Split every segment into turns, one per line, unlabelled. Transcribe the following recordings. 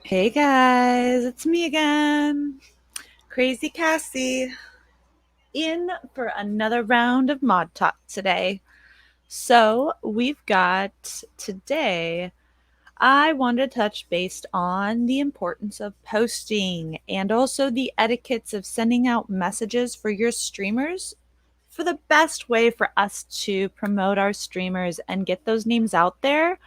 Hey guys, it's me again, Crazy Cassie, in for another round of Mod Talk today. So, we've got today, I wanted to touch based on the importance of posting and also the etiquettes of sending out messages for your streamers for the best way for us to promote our streamers and get those names out there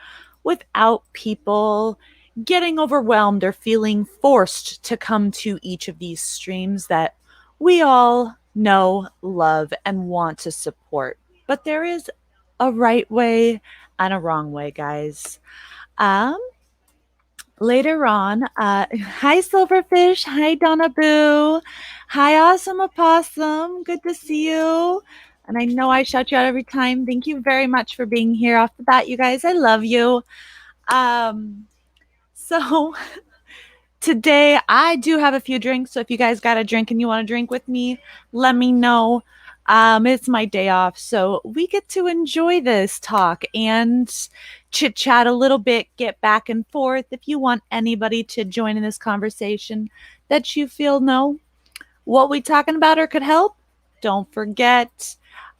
without people getting overwhelmed or feeling forced to come to each of these streams that we all know, love, and want to support. But there is a right way and a wrong way, guys. Um, Later on, hi Silverfish, hi Donna Boo, hi Awesome Opossum, good to see you. And I know I shout you out every time. Thank you very much for being here off the bat, you guys. I love you. Um, so today I do have a few drinks. So if you guys got a drink and you want to drink with me, let me know. It's my day off, so we get to enjoy this talk and chit chat a little bit, get back and forth. If you want anybody to join in this conversation that you feel know what we talking about or could help, don't forget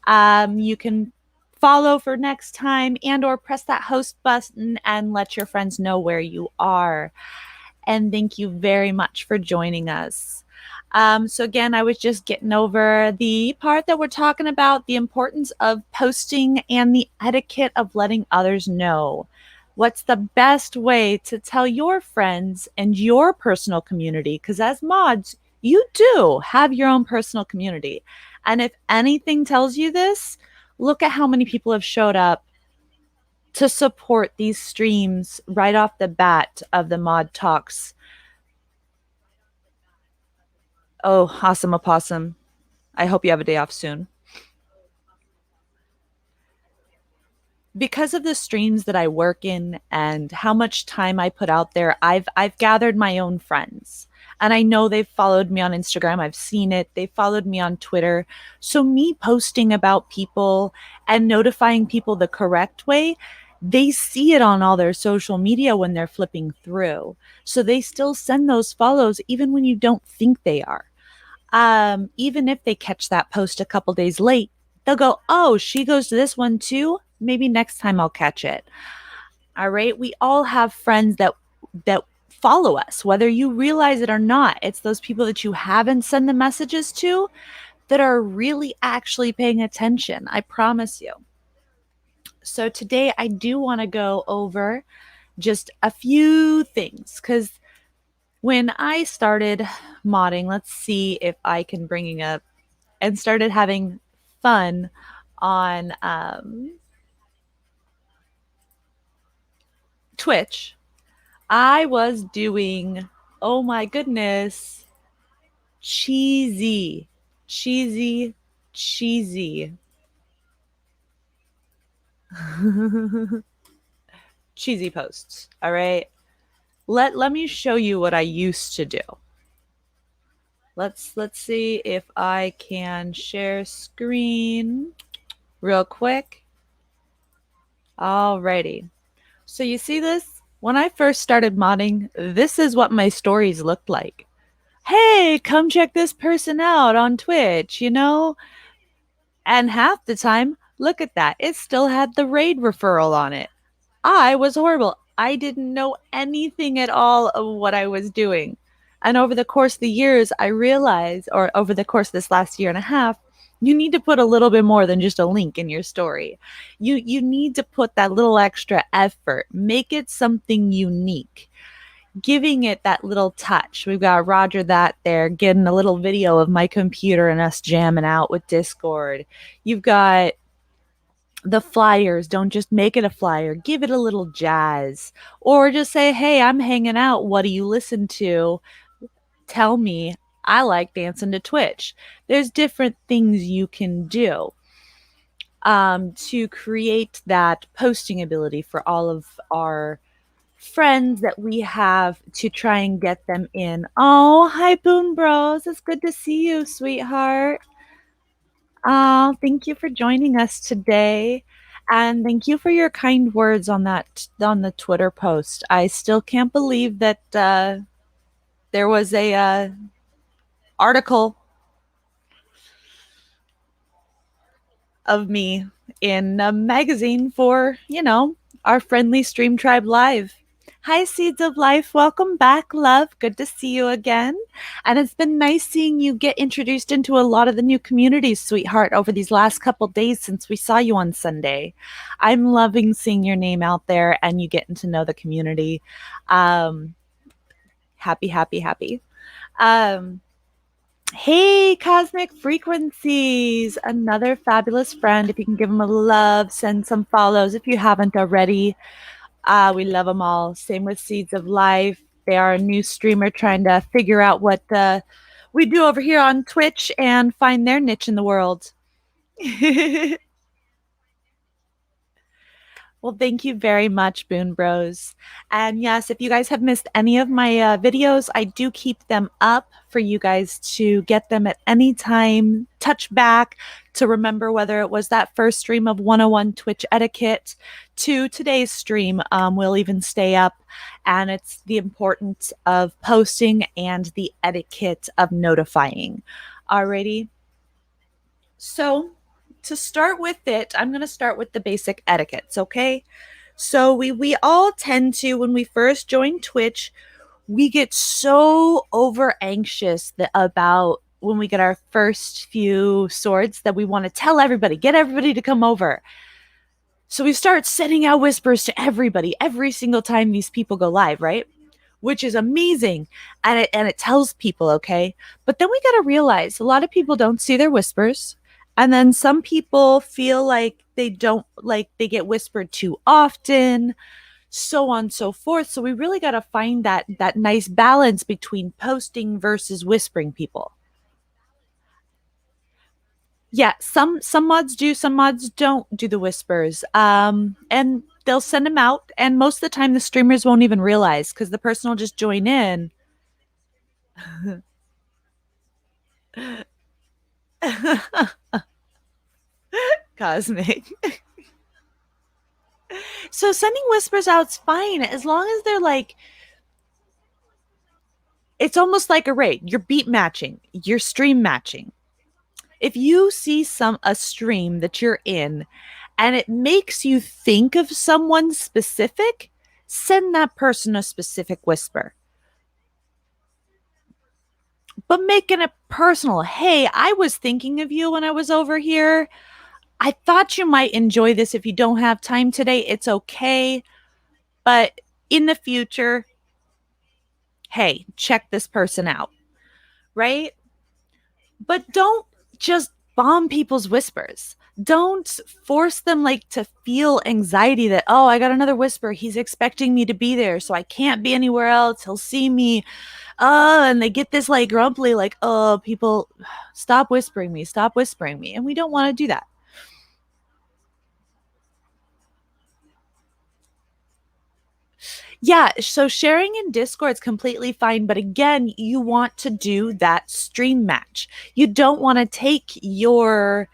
you can follow for next time and or press that host button and let your friends know where you are. And thank you very much for joining us. So, again, I was just getting over the part that we're talking about the importance of posting and the etiquette of letting others know. What's the best way to tell your friends and your personal community? Because as mods, you do have your own personal community. And if anything tells you this, look at how many people have showed up to support these streams right off the bat of the mod talks. Oh, awesome opossum. I hope you have a day off soon. Because of the streams that I work in and how much time I put out there, I've gathered my own friends. And I know they've followed me on Instagram. I've seen it. They followed me on Twitter. So me posting about people and notifying people the correct way, they see it on all their social media when they're flipping through. So they still send those follows even when you don't think they are. Even if they catch that post a couple days late, they'll go, "Oh, she goes to this one too. Maybe next time I'll catch it." All right. We all have friends that follow us, whether you realize it or not. It's those people that you haven't sent the messages to that are really actually paying attention. I promise you. So today I do want to go over just a few things because when I started modding, let's see if I can bring up and started having fun on Twitch, I was doing, oh my goodness, cheesy, cheesy, cheesy, cheesy posts. All right. Let me show you what I used to do. Let's see if I can share screen real quick. Alrighty. So you see this? When I first started modding, this is what my stories looked like. Hey, come check this person out on Twitch, you know? And half the time, look at that. It still had the raid referral on it. I was horrible. I didn't know anything at all of what I was doing. And over the course of the years, I realized, or over the course of this last year and a half, you need to put a little bit more than just a link in your story. You need to put that little extra effort. Make it something unique, giving it that little touch. We've got Roger that there getting a little video of my computer and us jamming out with Discord. You've got the flyers. Don't just make it a flyer, give it a little jazz. Or just say, hey, I'm hanging out. What do you listen to? Tell me. I like dancing to Twitch. There's different things you can do to create that posting ability for all of our friends that we have to try and get them in. Oh, hi, Boon Bros. It's good to see you, sweetheart. Oh, thank you for joining us today. And thank you for your kind words on the Twitter post. I still can't believe that there was a article of me in a magazine for, our friendly Stream Tribe Live. Hi, Seeds of Life. Welcome back, love. Good to see you again. And it's been nice seeing you get introduced into a lot of the new communities, sweetheart, over these last couple days since we saw you on Sunday. I'm loving seeing your name out there and you getting to know the community. Um, happy, happy, happy. Um, Hey, Cosmic Frequencies, another fabulous friend. If you can give them a love, send some follows if you haven't already. We love them all. Same with Seeds of Life. They are a new streamer trying to figure out what we do over here on Twitch and find their niche in the world. Well, thank you very much, Boon Bros. And yes, if you guys have missed any of my videos, I do keep them up for you guys to get them at any time, touch back to remember whether it was that first stream of 101 Twitch etiquette to today's stream. Will even stay up. And it's the importance of posting and the etiquette of notifying. Alrighty. So, to start with it, I'm going to start with the basic etiquettes, okay? So we all tend to, when we first join Twitch, we get so over anxious about when we get our first few swords that we want to tell everybody, get everybody to come over. So we start sending out whispers to everybody every single time these people go live, right? Which is amazing. And it tells people, okay? But then we got to realize a lot of people don't see their whispers. And then some people feel like they get whispered too often, so on and so forth. So we really got to find that nice balance between posting versus whispering people. Yeah, some mods do, some mods don't do the whispers. And they'll send them out, and most of the time the streamers won't even realize because the person will just join in. Cosmic. So sending whispers out's fine as long as they're like, it's almost like a raid. You're beat matching, you're stream matching. If you see a stream that you're in and it makes you think of someone specific, send that person a specific whisper. But making it personal. Hey, I was thinking of you when I was over here. I thought you might enjoy this. If you don't have time today, it's okay. But in the future, hey, check this person out, right? But don't just bomb people's whispers. Don't force them to feel anxiety that, oh, I got another whisper. He's expecting me to be there, so I can't be anywhere else. He'll see me. And they get this grumpy, oh, people, stop whispering me, stop whispering me. And we don't want to do that. Yeah, so sharing in Discord is completely fine, but again, you want to do that stream match. You don't want to take your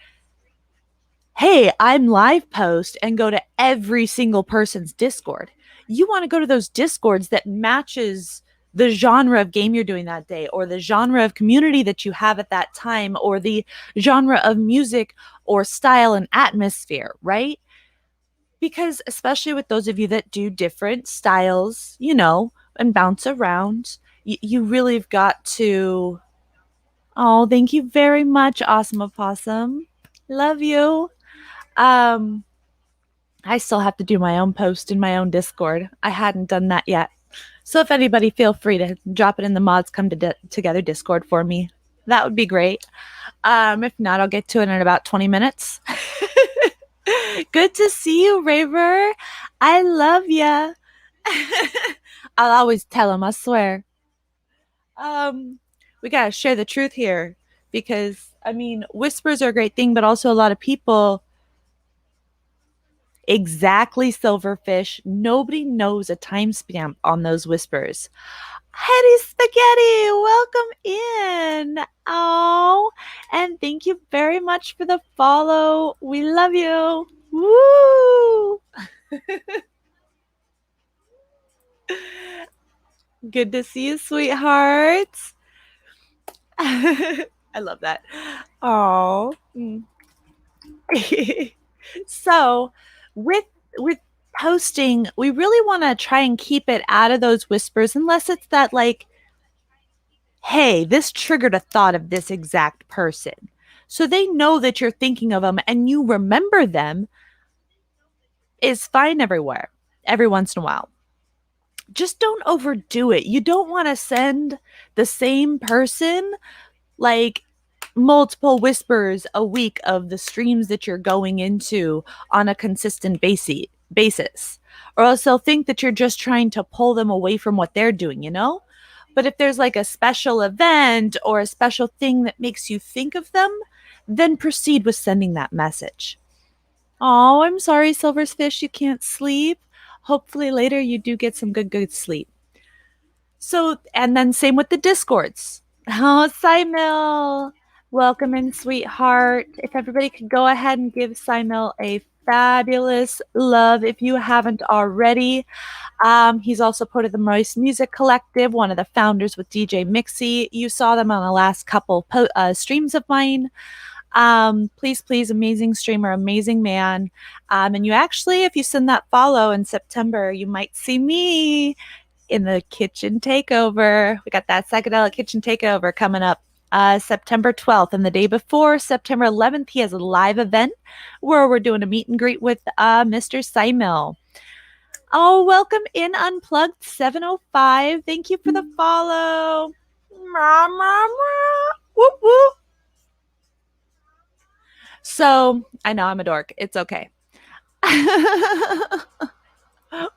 hey, I'm live post and go to every single person's Discord. You want to go to those Discords that matches the genre of game you're doing that day, or the genre of community that you have at that time, or the genre of music or style and atmosphere, right? Because especially with those of you that do different styles, and bounce around, you really have got to. Oh, thank you very much, Awesome Opossum. Love you. Um, I still have to do my own post in my own Discord. I hadn't done that yet. So if anybody, feel free to drop it in the mods come together Discord for me. That would be great. If not, I'll get to it in about 20 minutes. Good to see you, Raver. I love ya. I'll always tell him, I swear. We gotta share the truth here because whispers are a great thing, but also a lot of people. Exactly, Silverfish. Nobody knows a timestamp on those whispers. Hetty Spaghetti, welcome in. Oh, and thank you very much for the follow. We love you. Woo! Good to see you, sweethearts. I love that. Oh. So, with posting, we really want to try and keep it out of those whispers unless it's that like, hey, this triggered a thought of this exact person. So they know that you're thinking of them and you remember them is fine everywhere, every once in a while. Just don't overdo it. You don't want to send the same person like multiple whispers a week of the streams that you're going into on a consistent basis. Or else they'll think that you're just trying to pull them away from what they're doing, you know? But if there's like a special event or a special thing that makes you think of them, then proceed with sending that message. Oh, I'm sorry, Silver's Fish, you can't sleep. Hopefully later you do get some good sleep. So, and then same with the discords. Oh, Simil, welcome in, sweetheart. If everybody could go ahead and give Simil a fabulous love if you haven't already. He's also part of the Moist Music Collective, one of the founders with DJ Mixie. You saw them on the last couple streams of mine. Please, amazing streamer, amazing man. And you actually, if you send that follow in September, you might see me in the kitchen takeover. We got that psychedelic kitchen takeover coming up September 12th. And the day before, September 11th, he has a live event where we're doing a meet and greet with Mr. Simil. Oh, welcome in Unplugged 705. Thank you for the follow. Whoop, whoop. So I know I'm a dork. It's okay.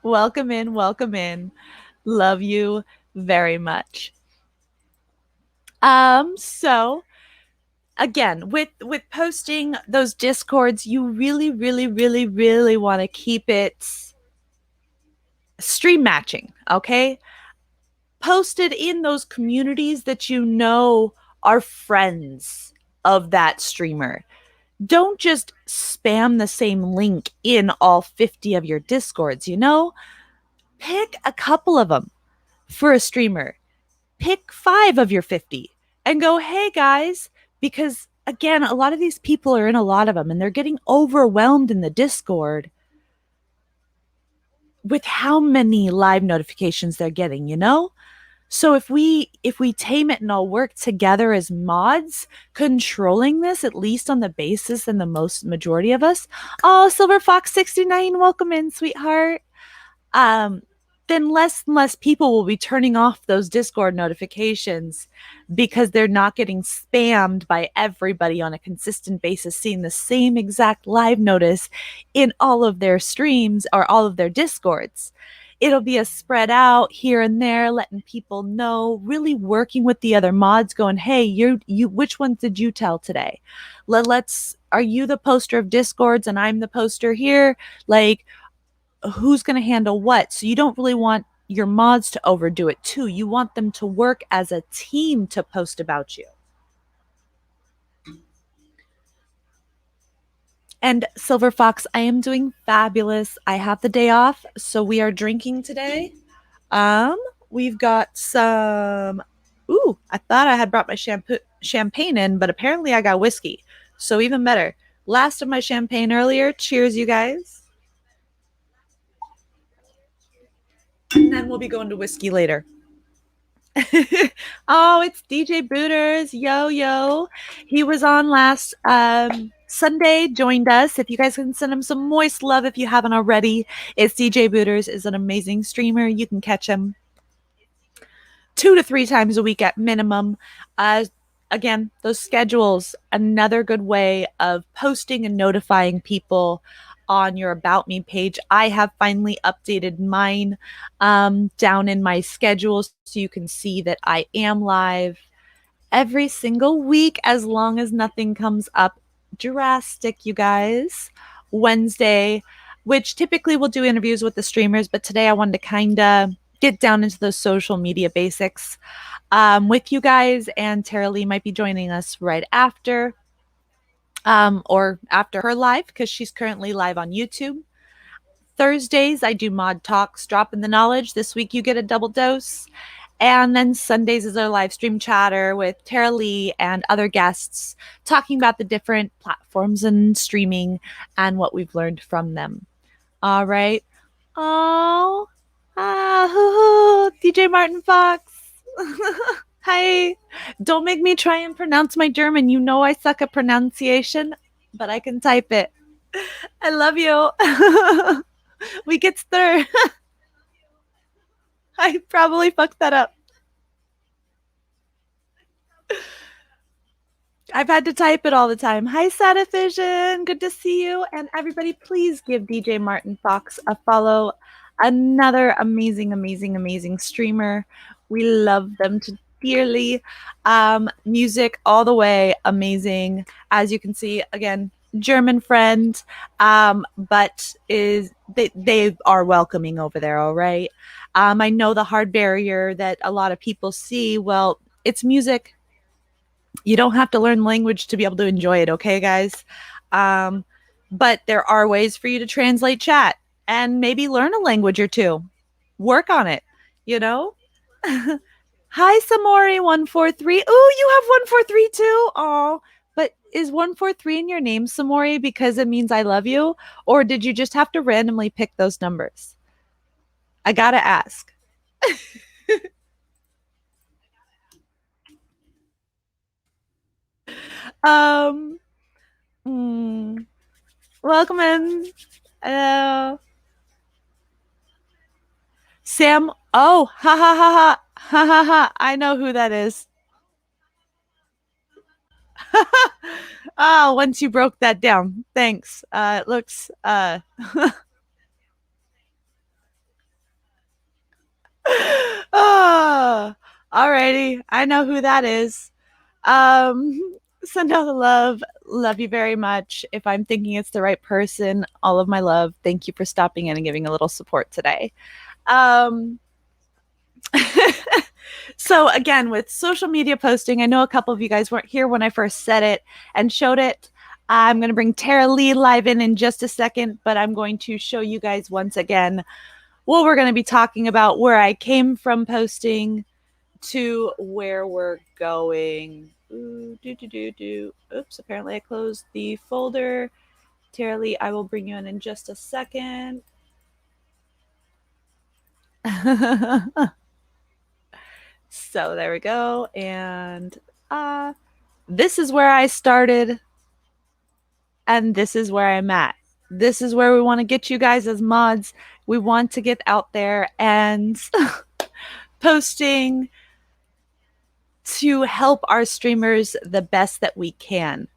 Welcome in. Welcome in. Love you very much. So again, with posting those discords, you really want to keep it stream matching, okay? Posted in those communities that you know are friends of that streamer. Don't just spam the same link in all 50 of your discords, you know? Pick a couple of them for a streamer. Pick 5 of your 50 and go, hey guys, because again, a lot of these people are in a lot of them and they're getting overwhelmed in the Discord with how many live notifications they're getting, you know? So if we tame it and all work together as mods, controlling this, at least on the basis and the most majority of us. Oh, Silver Fox 69, welcome in, sweetheart. Then less and less people will be turning off those Discord notifications because they're not getting spammed by everybody on a consistent basis, seeing the same exact live notice in all of their streams or all of their Discords. It'll be a spread out here and there, letting people know, really working with the other mods, going, hey, you which ones did you tell today? Are you the poster of Discords and I'm the poster here? Like, who's going to handle what? So you don't really want your mods to overdo it too. You want them to work as a team to post about you. And Silver Fox, I am doing fabulous. I have the day off, so we are drinking today. We've got some. Ooh, I thought I had brought my champagne in, but apparently I got whiskey. So even better. Last of my champagne earlier. Cheers, you guys. And then we'll be going to whiskey later. Oh, it's DJ Booters. Yo. He was on last Sunday, joined us. If you guys can send him some moist love if you haven't already. It's DJ Booters, is an amazing streamer. You can catch him 2 to 3 times a week at minimum. Again, those schedules, another good way of posting and notifying people on your About Me page. I have finally updated mine down in my schedules so you can see that I am live every single week as long as nothing comes up drastic, you guys. Wednesday, which typically we'll do interviews with the streamers, but today I wanted to kind of get down into those social media basics with you guys, and Tara Lee might be joining us right after. or after her live, because she's currently live on YouTube. Thursdays, I do Mod Talks, dropping the knowledge. This week, you get a double dose. And then Sundays is our live stream chatter with Tara Lee and other guests talking about the different platforms and streaming and what we've learned from them. All right. Oh, DJ Martin Fox. Hi. Don't make me try and pronounce my German. You know I suck at pronunciation, but I can type it. I love you. We get stir. I probably fucked that up. I've had to type it all the time. Hi, Satavision. Good to see you. And everybody, please give DJ Martin Fox a follow. Another amazing, amazing, amazing streamer. We love them dearly. Music all the way. Amazing. As you can see, again, German friend, but they are welcoming over there. All right. I know the hard barrier that a lot of people see. Well, it's music. You don't have to learn language to be able to enjoy it, okay, guys? But there are ways for you to translate chat and maybe learn a language or two. Work on it, you know? Hi, Samori143. Oh, you have 143 too? Oh, but is 143 in your name, Samori, because it means I love you? Or did you just have to randomly pick those numbers? I gotta ask. Welcome in. Hello. Sam. Oh, ha ha ha ha. Ha ha ha. I know who that is. Oh, once you broke that down. Thanks. It looks oh, alrighty. I know who that is. Send out the love. Love you very much. If I'm thinking it's the right person, all of my love. Thank you for stopping in and giving a little support today. So again, with social media posting, I know a couple of you guys weren't here when I first said it and showed it. I'm going to bring Tara Lee live in just a second, but I'm going to show you guys once again what we're going to be talking about, where I came from posting to where we're going. Oops, apparently I closed the folder. Tara Lee, I will bring you in just a second. So there we go. And this is where I started. And this is where I'm at. This is where we want to get you guys as mods. We want to get out there and posting to help our streamers the best that we can.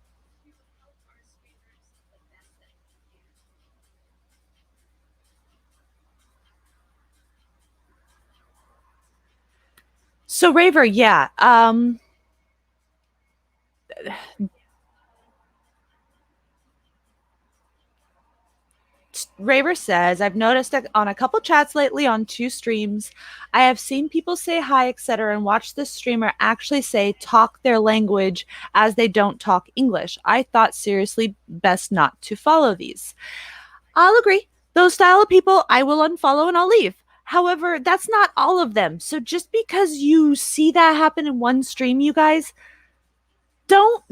So Raver, yeah. Raver says, I've noticed that on a couple chats lately on 2 streams, I have seen people say hi, etc., and watch the streamer actually say talk their language as they don't talk English. I thought seriously best not to follow these. I'll agree. Those style of people, I will unfollow and I'll leave. However, that's not all of them. So just because you see that happen in one stream, you guys, don't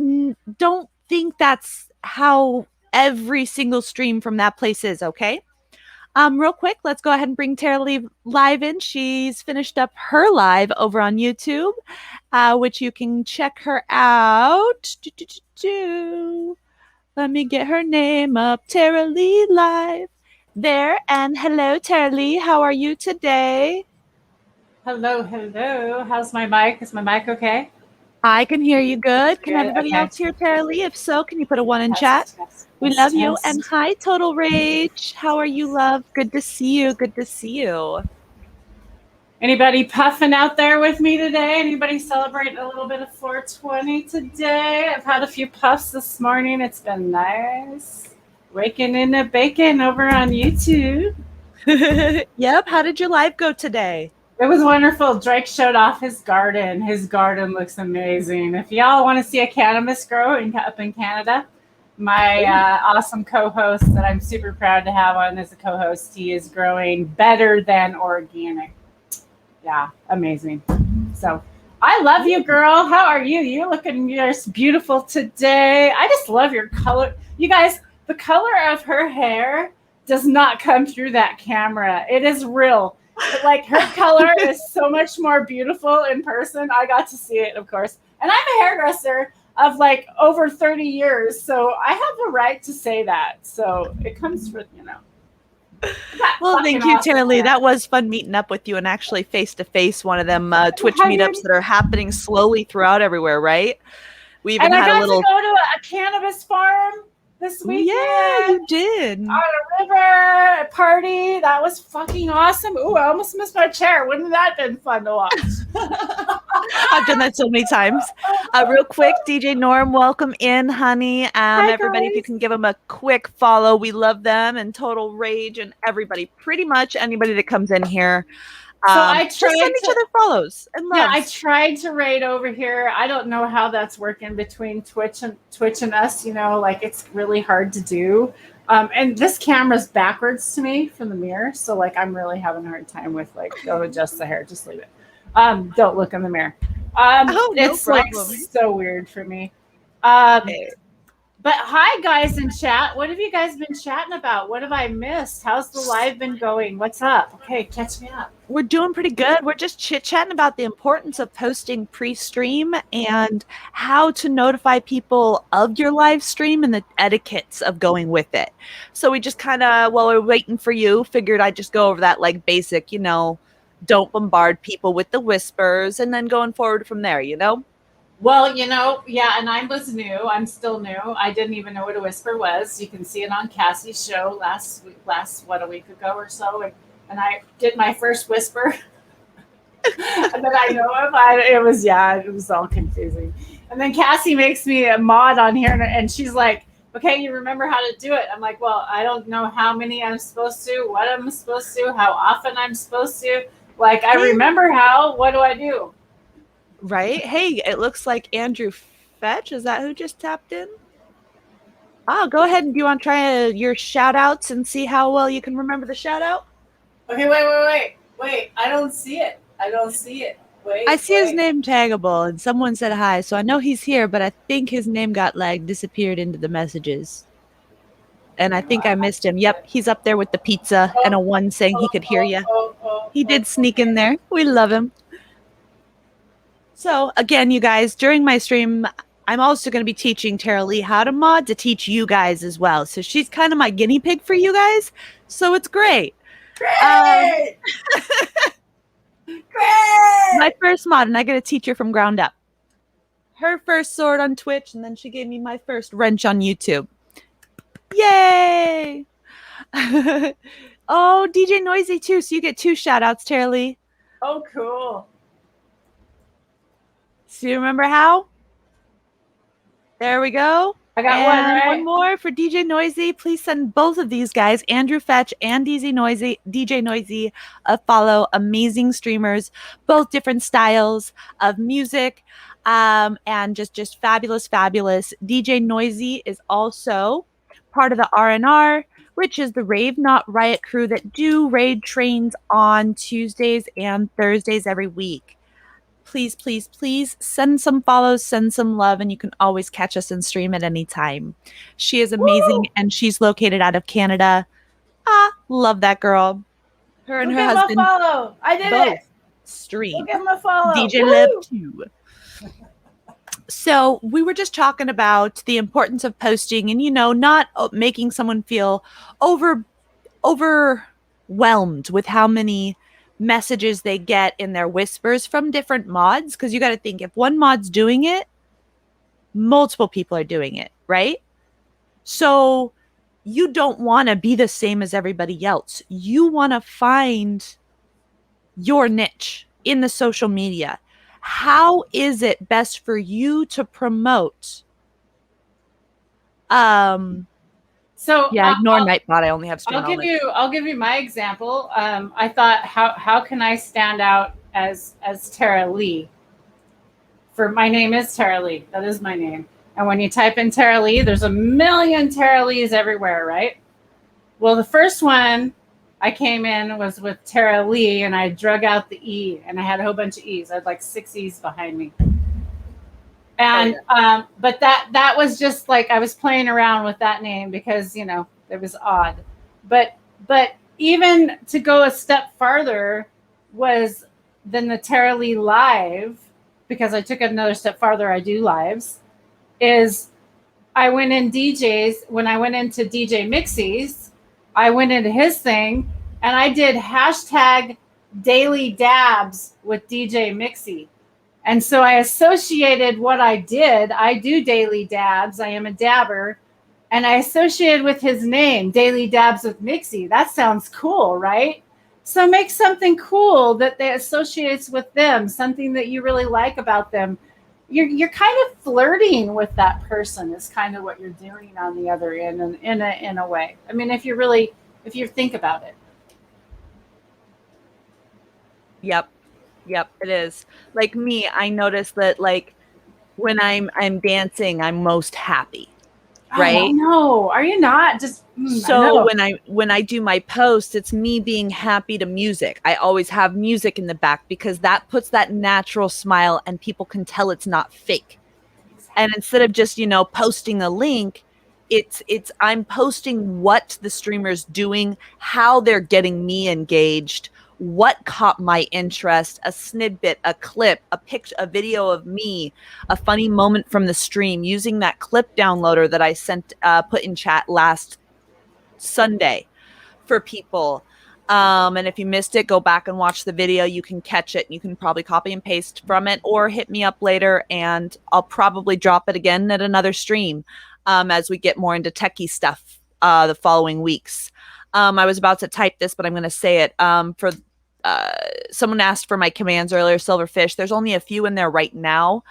think that's how every single stream from that place is, okay? Real quick, let's go ahead and bring Tara Lee live in. She's finished up her live over on YouTube, which you can check her out. Let me get her name up. Tara Lee live there. And hello, Tara Lee. How are you today?
Hello, hello. How's my mic? Is my mic okay?
I can hear you good. Can everybody else hear Tara Lee? If so, can you put a 1 in chat? We love you. And hi, Total Rage. How are you, love? Good to see you. Good to see you.
Anybody puffing out there with me today? Anybody celebrating a little bit of 420 today? I've had a few puffs this morning. It's been nice. Waking in the bacon over on YouTube.
Yep. How did your live go today?
It was wonderful. Drake showed off his garden. His garden looks amazing. If y'all want to see a cannabis grow up in Canada, my awesome co-host that I'm super proud to have on as a co-host. He is growing better than organic. Yeah, amazing. So I love you, girl. How are you? You're looking just beautiful today. I just love your color. You guys, the color of her hair does not come through that camera. It is real. Like her color is so much more beautiful in person. I got to see it, of course. And I'm a hairdresser of like over 30 years. So I have a right to say that. So it comes from,
Well, thank you, Tara Lee. That was fun meeting up with you and actually face to face. One of them Twitch meetups that are happening slowly throughout everywhere, right? We even had a little.
I got to go to a cannabis farm this weekend.
Yeah, you did.
On a river party. That was fucking awesome. Ooh, I almost missed my chair. Wouldn't that have been fun to watch?
I've done that so many times. Real quick, DJ Norm, welcome in, honey.
Hi,
everybody,
guys.
if you can give them a quick follow, we love them, and Total Rage, and everybody, pretty much anybody that comes in here.
So I
just send each other follows and loves.
Yeah, I tried to raid over here. I don't know how that's working between Twitch and us. Like it's really hard to do. And this camera's backwards to me from the mirror, so like I'm really having a hard time with like go adjust the hair. Just leave it. Don't look in the mirror. It's like so weird for me. But hi guys in chat. What have you guys been chatting about? What have I missed? How's the live been going? What's up? Okay, catch me up.
We're doing pretty good. We're just chit-chatting about the importance of posting pre-stream and how to notify people of your live stream and the etiquettes of going with it. So we just kind of, while we're waiting for you, figured I'd just go over that like basic, don't bombard people with the whispers, and then going forward from there,
Well, yeah, and I was new. I'm still new. I didn't even know what a whisper was. You can see it on Cassie's show a week ago or so, and I did my first whisper that I know of. It was all confusing. And then Cassie makes me a mod on here, and she's like, "Okay, you remember how to do it?" I'm like, "Well, I don't know how many I'm supposed to, what I'm supposed to, how often I'm supposed to. Like, I remember how. What do I do?"
Right? Hey, it looks like Andrew Fetch. Is that who just tapped in? Go ahead. And do you want to try your shout outs and see how well you can remember the shout out?
Okay, wait. I don't see it. Wait.
I see his name taggable, and someone said hi, so I know he's here, but I think his name got disappeared into the messages. And I think I missed him. Yep, he's up there with the pizza and a one saying he could hear you. He did sneak in there. We love him. So again, you guys, during my stream, I'm also going to be teaching Tara Lee how to mod to teach you guys as well. So she's kind of my guinea pig for you guys. So it's great.
Great! Great!
My first mod, and I get to teach her from ground up. Her first sword on Twitch, and then she gave me my first wrench on YouTube. Yay! Oh, DJ Noisy too. So you get 2 shout outs, Tara Lee.
Oh, cool.
So you remember how? There we go.
I got one, right?
One more for DJ Noisy. Please send both of these guys, Andrew Fetch and DJ Noisy, a follow. Amazing streamers, both different styles of music, and just fabulous. DJ Noisy is also part of the RNR, which is the Rave Not Riot crew that do raid trains on Tuesdays and Thursdays every week. Please send some follows, send some love, and you can always catch us and stream at any time. She is amazing. Woo! And she's located out of Canada. Love that girl. Her and her husband.
Follow. I did it.
Stream.
Give him a follow.
DJ Lib too. So we were just talking about the importance of posting and, not making someone feel overwhelmed with how many messages they get in their whispers from different mods, because you got to think, if one mod's doing it, multiple people are doing it, right? So you don't want to be the same as everybody else. You want to find your niche in the social media. How is it best for you to promote?
So
yeah, ignore Nightbot. I only have stream.
I'll give you my example. I thought, how can I stand out as Tara Lee? My name is Tara Lee. That is my name. And when you type in Tara Lee, there's a million Tara Lees everywhere, right? Well, the first one I came in was with Tara Lee, and I drug out the E, and I had a whole bunch of E's. I had like 6 E's behind me. And but that was just like I was playing around with that name because it was odd. But even to go a step farther was than the Tara Lee Live, because I took it another step farther. I do lives. Is I went in DJs when I went into DJ Mixie's. I went into his thing and I did hashtag daily dabs with DJ Mixie. And so I associated what I did. I do daily dabs. I am a dabber. And I associated with his name, Daily Dabs with Mixie. That sounds cool, right? So make something cool that they associates with them, something that you really like about them. You're kind of flirting with that person is kind of what you're doing on the other end, and in a way. I mean, if you think about it.
Yep, it is. Like me, I notice that like when I'm dancing, I'm most happy. Right?
Oh, no, are you not? Just
so when I do my posts, it's me being happy to music. I always have music in the back because that puts that natural smile and people can tell it's not fake. And instead of just, posting a link, it's I'm posting what the streamer's doing, how they're getting me engaged, what caught my interest, a snippet, a clip, a picture, a video of me, a funny moment from the stream, using that clip downloader that I sent, put in chat last Sunday for people. And if you missed it, go back and watch the video. You can catch it. You can probably copy and paste from it or hit me up later and I'll probably drop it again at another stream as we get more into techie stuff the following weeks. I was about to type this, but I'm going to say it. For someone asked for my commands earlier, Silverfish. There's only a few in there right now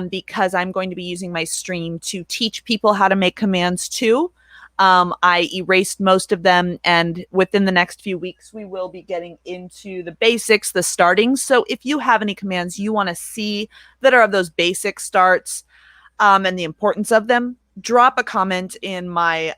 because I'm going to be using my stream to teach people how to make commands too. I erased most of them, and within the next few weeks, we will be getting into the basics, the starting. So if you have any commands you want to see that are of those basic starts and the importance of them, drop a comment in my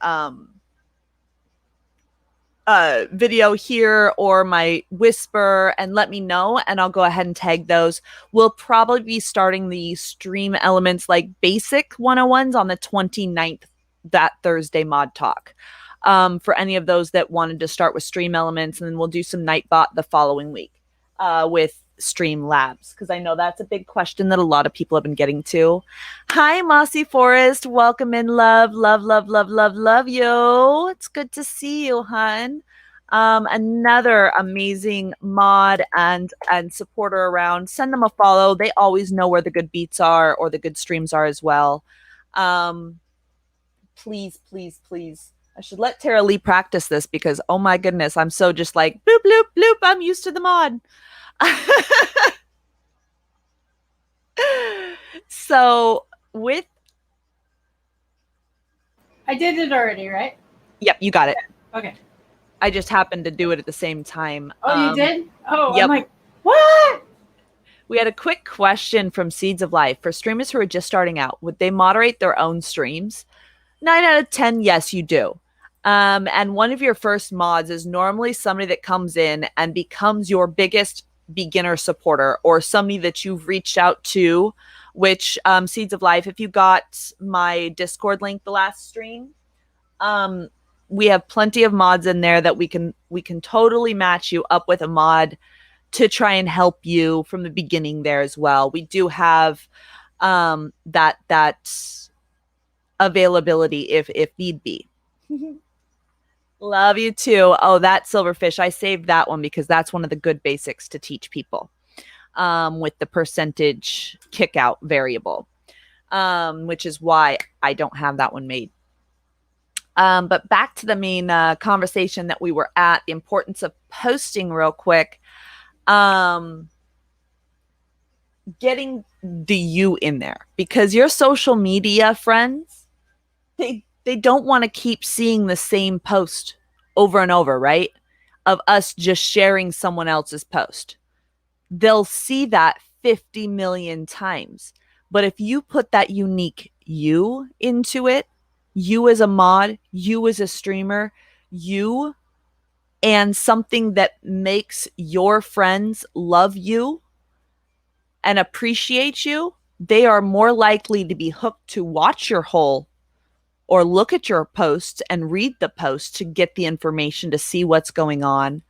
video here or my whisper and let me know, and I'll go ahead and tag those. We'll probably be starting the stream elements like basic 101s on the 29th, that Thursday Mod Talk, for any of those that wanted to start with stream elements, and then we'll do some Nightbot the following week with Stream Labs, because I know that's a big question that a lot of people have been getting to. Hi, Mossy Forest. Welcome in, love, love, love, love, love, love you. It's good to see you, hun. Another amazing mod and supporter around. Send them a follow. They always know where the good beats are or the good streams are as well. Please, please, please. I should let Tara Lee practice this because, oh my goodness, I'm so just like, bloop, bloop, bloop. I'm used to the mod. So with...
I did it already, right?
Yep, you got it.
Okay.
I just happened to do it at the same time.
Oh, you did? Oh,
yep.
I'm like, what?
We had a quick question from Seeds of Life. For streamers who are just starting out, would they moderate their own streams? 9 out of 10, yes, you do. And one of your first mods is normally somebody that comes in and becomes your biggest beginner supporter or somebody that you've reached out to, which Seeds of Life, if you got my Discord link the last stream, we have plenty of mods in there that we can totally match you up with a mod to try and help you from the beginning there as well. We do have that availability if need be. Love you too. Oh, that Silverfish, I saved that one because that's one of the good basics to teach people with the percentage kick out variable, which is why I don't have that one made. But back to the main conversation that we were at, the importance of posting real quick. Getting the you in there, because your social media friends, they don't want to keep seeing the same post over and over, right? Of us just sharing someone else's post. They'll see that 50 million times. But if you put that unique you into it, you as a mod, you as a streamer, you and something that makes your friends love you and appreciate you, they are more likely to be hooked to watch your whole or look at your posts and read the post to get the information to see what's going on.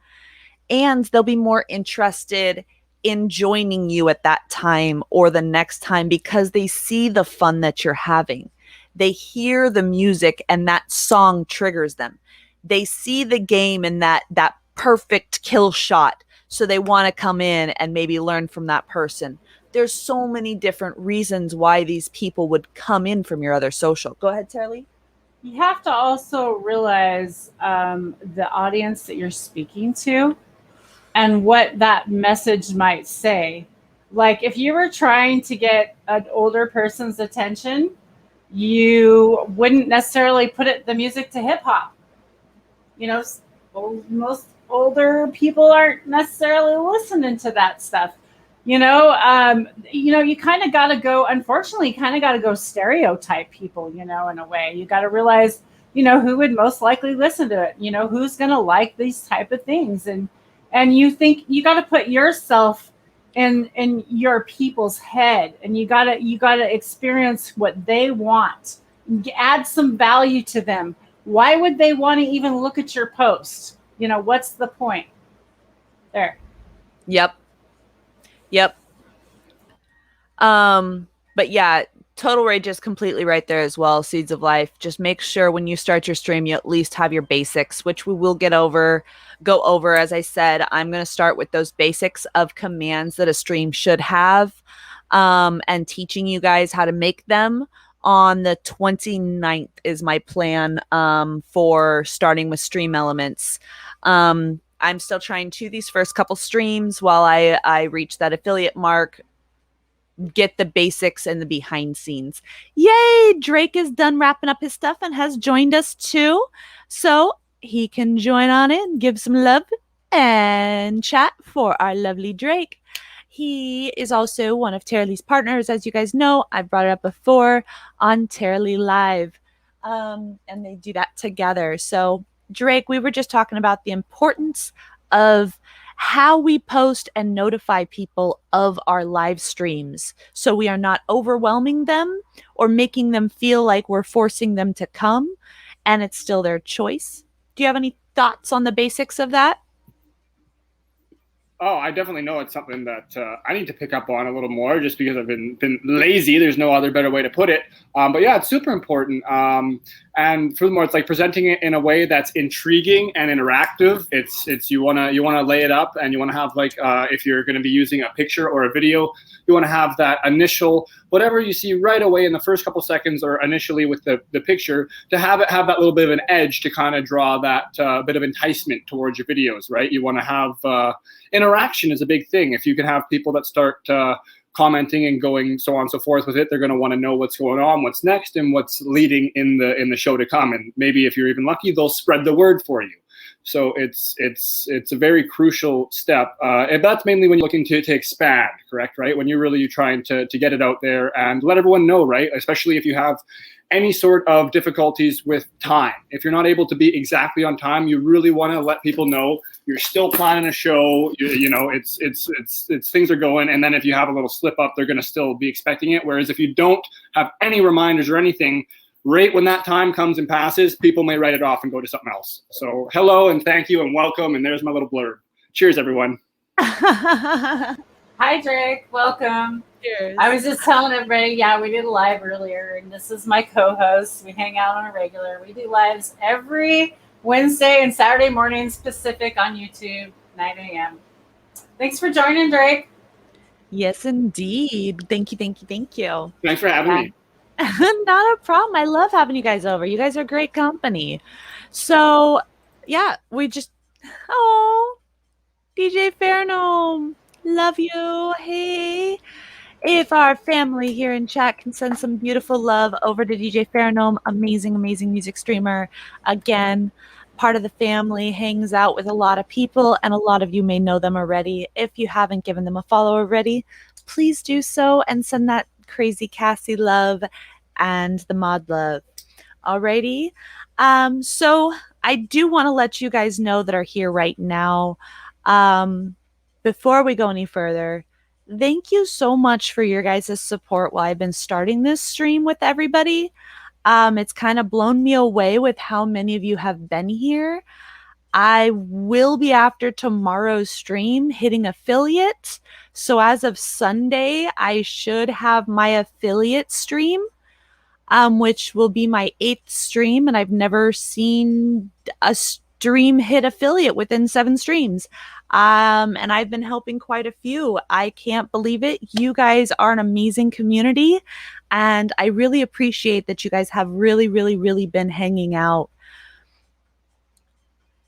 And they'll be more interested in joining you at that time or the next time because they see the fun that you're having. They hear the music and that song triggers them. They see the game and that perfect kill shot, so they want to come in and maybe learn from that person. There's so many different reasons why these people would come in from your other social. Go ahead, Terry.
You have to also realize the audience that you're speaking to and what that message might say. Like if you were trying to get an older person's attention, you wouldn't necessarily put the music to hip hop. You know, most older people aren't necessarily listening to that stuff. You kind of got to go. Unfortunately, you kind of got to go stereotype people. In a way, you got to realize, who would most likely listen to it. Who's going to like these type of things, and you think you got to put yourself in your people's head, and you got to experience what they want, add some value to them. Why would they want to even look at your post? What's the point there?
Yep. But yeah, Total Rage is completely right there as well. Seeds of Life. Just make sure when you start your stream, you at least have your basics, which we will go over. As I said, I'm going to start with those basics of commands that a stream should have, and teaching you guys how to make them on the 29th is my plan, for starting with Stream Elements. I'm still trying to these first couple streams while I reach that affiliate mark, get the basics and the behind scenes. Yay! Drake is done wrapping up his stuff and has joined us too. So he can join on in, give some love and chat for our lovely Drake. He is also one of Terrylee's partners. As you guys know, I've brought it up before on Terrylee Live. And they do that together. So Drake, we were just talking about the importance of how we post and notify people of our live streams so we are not overwhelming them or making them feel like we're forcing them to come and it's still their choice. Do you have any thoughts on the basics of that?
Oh, I definitely know it's something that I need to pick up on a little more, just because I've been lazy. There's no other better way to put it. But yeah, it's super important. And furthermore, it's like presenting it in a way that's intriguing and interactive. It's you wanna lay it up, and you wanna have like if you're going to be using a picture or a video, you want to have that initial whatever you see right away in the first couple seconds or initially with the picture, to have that little bit of an edge to kind of draw that bit of enticement towards your videos, right? You want to have interaction is a big thing. If you can have people that start commenting and going so on and so forth with it, they're going to want to know what's going on, what's next, and what's leading in the show to come. And maybe if you're even lucky, they'll spread the word for you. So it's a very crucial step, and that's mainly when you're looking to expand, correct? Right? When you're trying to get it out there and let everyone know, right? Especially if you have any sort of difficulties with time. If you're not able to be exactly on time, you really want to let people know you're still planning a show. It's things are going, and then if you have a little slip up, they're going to still be expecting it. Whereas if you don't have any reminders or anything, right when that time comes and passes, people may write it off and go to something else. So hello and thank you and welcome, and there's my little blurb. Cheers, everyone.
Hi, Drake. Welcome.
Cheers.
I was just telling everybody, yeah, we did a live earlier, and this is my co-host. We hang out on a regular. We do lives every Wednesday and Saturday mornings Pacific on YouTube, 9 a.m. Thanks for joining, Drake.
Yes, indeed. Thank you.
Thanks for having me.
Not a problem. I love having you guys over. You guys are great company. So, yeah, DJ Fairgnome, love you. Hey, if our family here in chat can send some beautiful love over to DJ Fairgnome, amazing music streamer. Again, part of the family, hangs out with a lot of people, and a lot of you may know them already. If you haven't given them a follow already, please do so and send that crazy Cassie love and the mod love. Alrighty. So I do want to let you guys know that are here right now. Before we go any further, thank you so much for your guys' support while I've been starting this stream with everybody. It's kind of blown me away with how many of you have been here. I will be, after tomorrow's stream, hitting affiliate. So as of Sunday, I should have my affiliate stream, which will be my 8th stream. And I've never seen a stream hit affiliate within 7 streams. And I've been helping quite a few. I can't believe it. You guys are an amazing community. And I really appreciate that you guys have really, really, really been hanging out.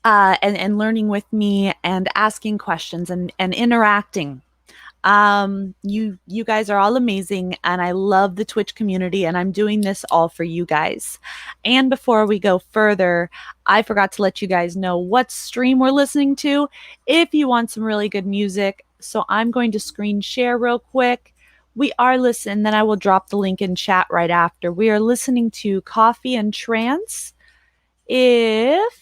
And learning with me and asking questions and interacting. You guys are all amazing, and I love the Twitch community, and I'm doing this all for you guys. And before we go further, I forgot to let you guys know what stream we're listening to if you want some really good music. So I'm going to screen share real quick. We are listening, then I will drop the link in chat right after. We are listening to Coffee and Trance. If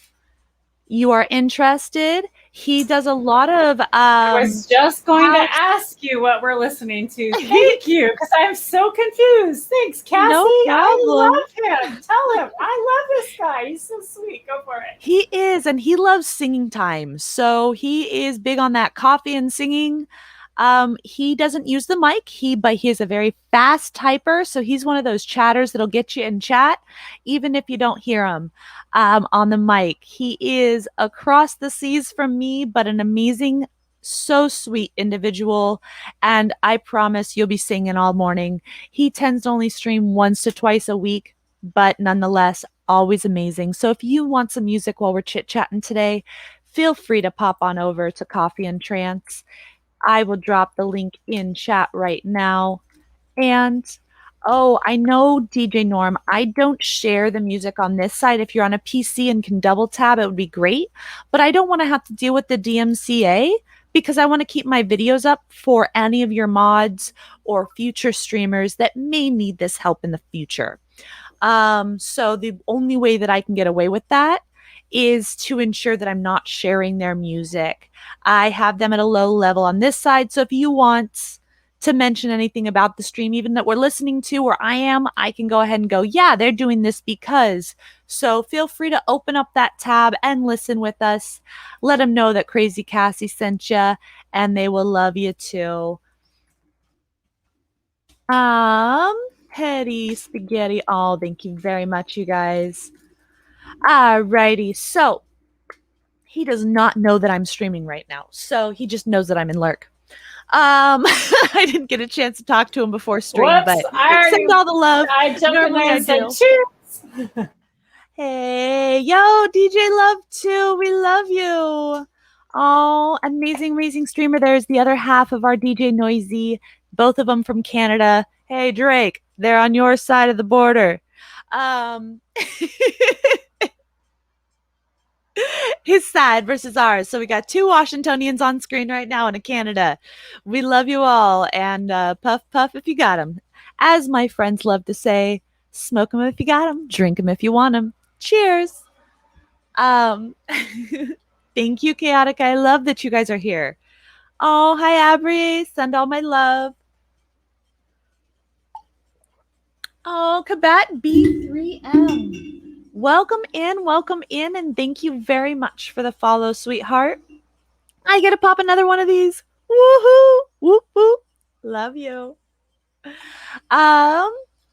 you are interested, he does a lot of
I was just going to ask you what we're listening to. Thank you, because I'm so confused. Thanks, Cassie.
No
I
problem.
love him. Tell him. I love this guy. He's so sweet. Go for it.
He is, and he loves singing time. So he is big on that coffee and singing. He doesn't use the mic, but he is a very fast typer. So he's one of those chatters that'll get you in chat, even if you don't hear him on the mic. He is across the seas from me, but an amazing, so sweet individual. And I promise you'll be singing all morning. He tends to only stream once to twice a week, but nonetheless, always amazing. So if you want some music while we're chit-chatting today, feel free to pop on over to Coffee and Trance. I will drop the link in chat right now. And oh, I know, DJ Norm, I don't share the music on this side. If you're on a PC and can double tab, it would be great. But I don't want to have to deal with the DMCA because I want to keep my videos up for any of your mods or future streamers that may need this help in the future. So the only way that I can get away with that is to ensure that I'm not sharing their music. I have them at a low level on this side. So if you want to mention anything about the stream, even that we're listening to or I am, I can go ahead and go, yeah, they're doing this because. So feel free to open up that tab and listen with us. Let them know that Crazy Cassie sent you, and they will love you too. Petty Spaghetti. Oh, thank you very much, you guys. Alrighty, so he does not know that I'm streaming right now, so he just knows that I'm in lurk. I didn't get a chance to talk to him before stream,
Whoops,
but send all the love.
I jumped in there and said
do.
cheers.
Hey, yo, DJ Love 2, we love you. Oh, amazing streamer. There's the other half of our DJ Noisy, both of them from Canada. Hey, Drake, they're on your side of the border. His side versus ours. So we got 2 Washingtonians on screen right now and a Canada. We love you all. And puff, puff if you got 'em. As my friends love to say, smoke 'em if you got 'em. Drink 'em if you want 'em. Cheers. Thank you, Chaotic. I love that you guys are here. Oh, hi, Abri. Send all my love. Oh, Kabat B3M. Welcome in, and thank you very much for the follow, sweetheart. I get to pop another one of these. Woohoo! Whoop whoop. Love you.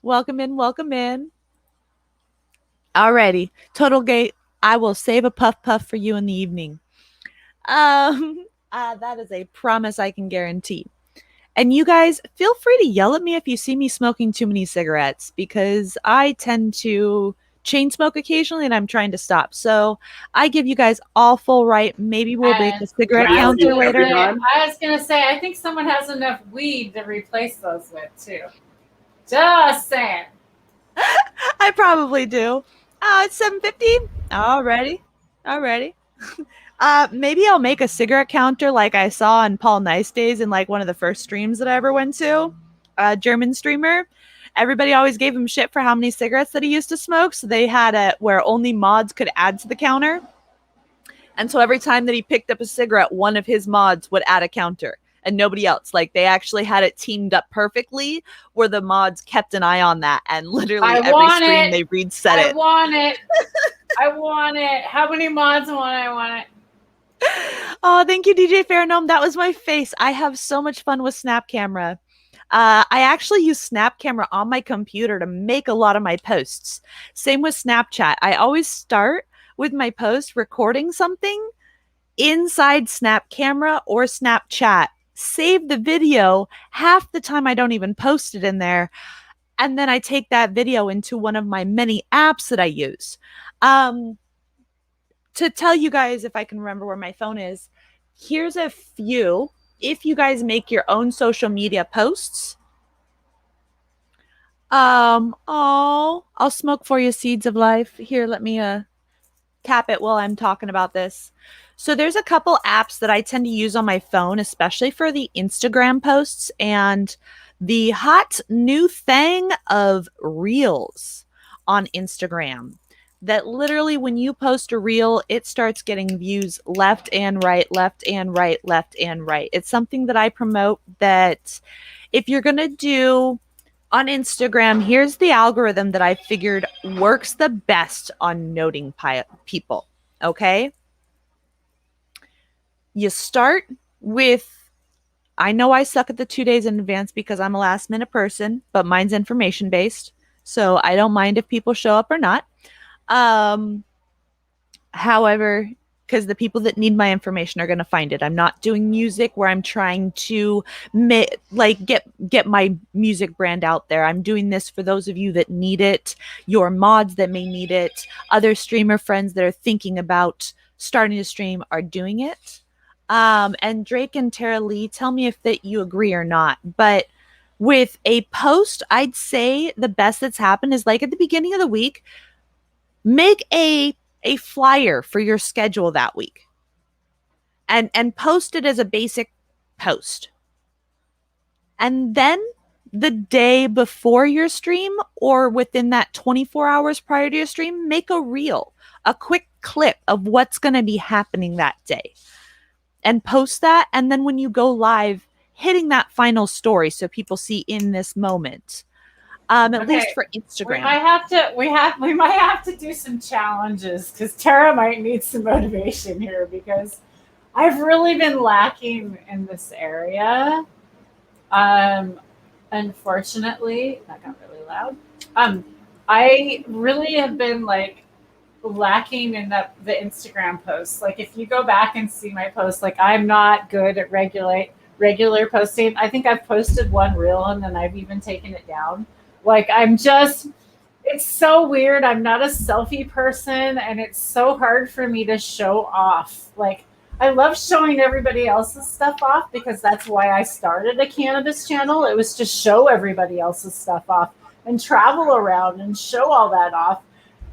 Welcome in. Alrighty. Total Gate. I will save a puff puff for you in the evening. That is a promise I can guarantee. And you guys, feel free to yell at me if you see me smoking too many cigarettes, because I tend to chain smoke occasionally and I'm trying to stop. So I give you guys all full right. Maybe we'll make a cigarette counter later.
I was going to say, I think someone has enough weed to replace those with too. Just saying.
I probably do. It's 7:15. Already. Maybe I'll make a cigarette counter like I saw on Paul Nice Days in like one of the first streams that I ever went to, a German streamer. everybody always gave him shit for how many cigarettes that he used to smoke. So they had it where only mods could add to the counter. And so every time that he picked up a cigarette, one of his mods would add a counter and nobody else. Like they actually had it teamed up perfectly where the mods kept an eye on that. And literally every stream they reset it.
I want it. I want it. How many mods want I want it?
Oh, thank you, DJ Fairgnome. That was my face. I have so much fun with Snap Camera. I actually use Snap Camera on my computer to make a lot of my posts. Same with Snapchat. I always start with my post recording something inside Snap Camera or Snapchat. Save the video. Half the time I don't even post it in there. And then I take that video into one of my many apps that I use. To tell you guys, if I can remember where my phone is, here's a few. If you guys make your own social media posts, I'll smoke for you, Seeds of Life. Here, let me tap it while I'm talking about this. So there's a couple apps that I tend to use on my phone, especially for the Instagram posts and the hot new thing of Reels on Instagram. That literally when you post a reel, it starts getting views left and right, left and right, left and right. It's something that I promote that if you're going to do on Instagram, here's the algorithm that I figured works the best on noting people, okay? You start with, I know I suck at the 2 days in advance because I'm a last minute person, but mine's information based. So I don't mind if people show up or not. However, because the people that need my information are going to find it. I'm not doing music where I'm trying to get my music brand out there. I'm doing this for those of you that need it, your mods that may need it, other streamer friends that are thinking about starting to stream are doing it. And Drake and Tara Lee, tell me if that you agree or not. But with a post, I'd say the best that's happened is like at the beginning of the week, make a flyer for your schedule that week and post it as a basic post. And then the day before your stream or within that 24 hours prior to your stream, make a reel, a quick clip of what's going to be happening that day and post that. And then when you go live, hitting that final story so people see in this moment. At least for Instagram.
We might have to do some challenges because Tara might need some motivation here because I've really been lacking in this area. Unfortunately, that got really loud. I really have been like lacking in the Instagram posts. Like if you go back and see my posts, like I'm not good at regular posting. I think I've posted one reel and then I've even taken it down. Like it's so weird. I'm not a selfie person and it's so hard for me to show off. Like I love showing everybody else's stuff off because that's why I started a cannabis channel. It was to show everybody else's stuff off and travel around and show all that off.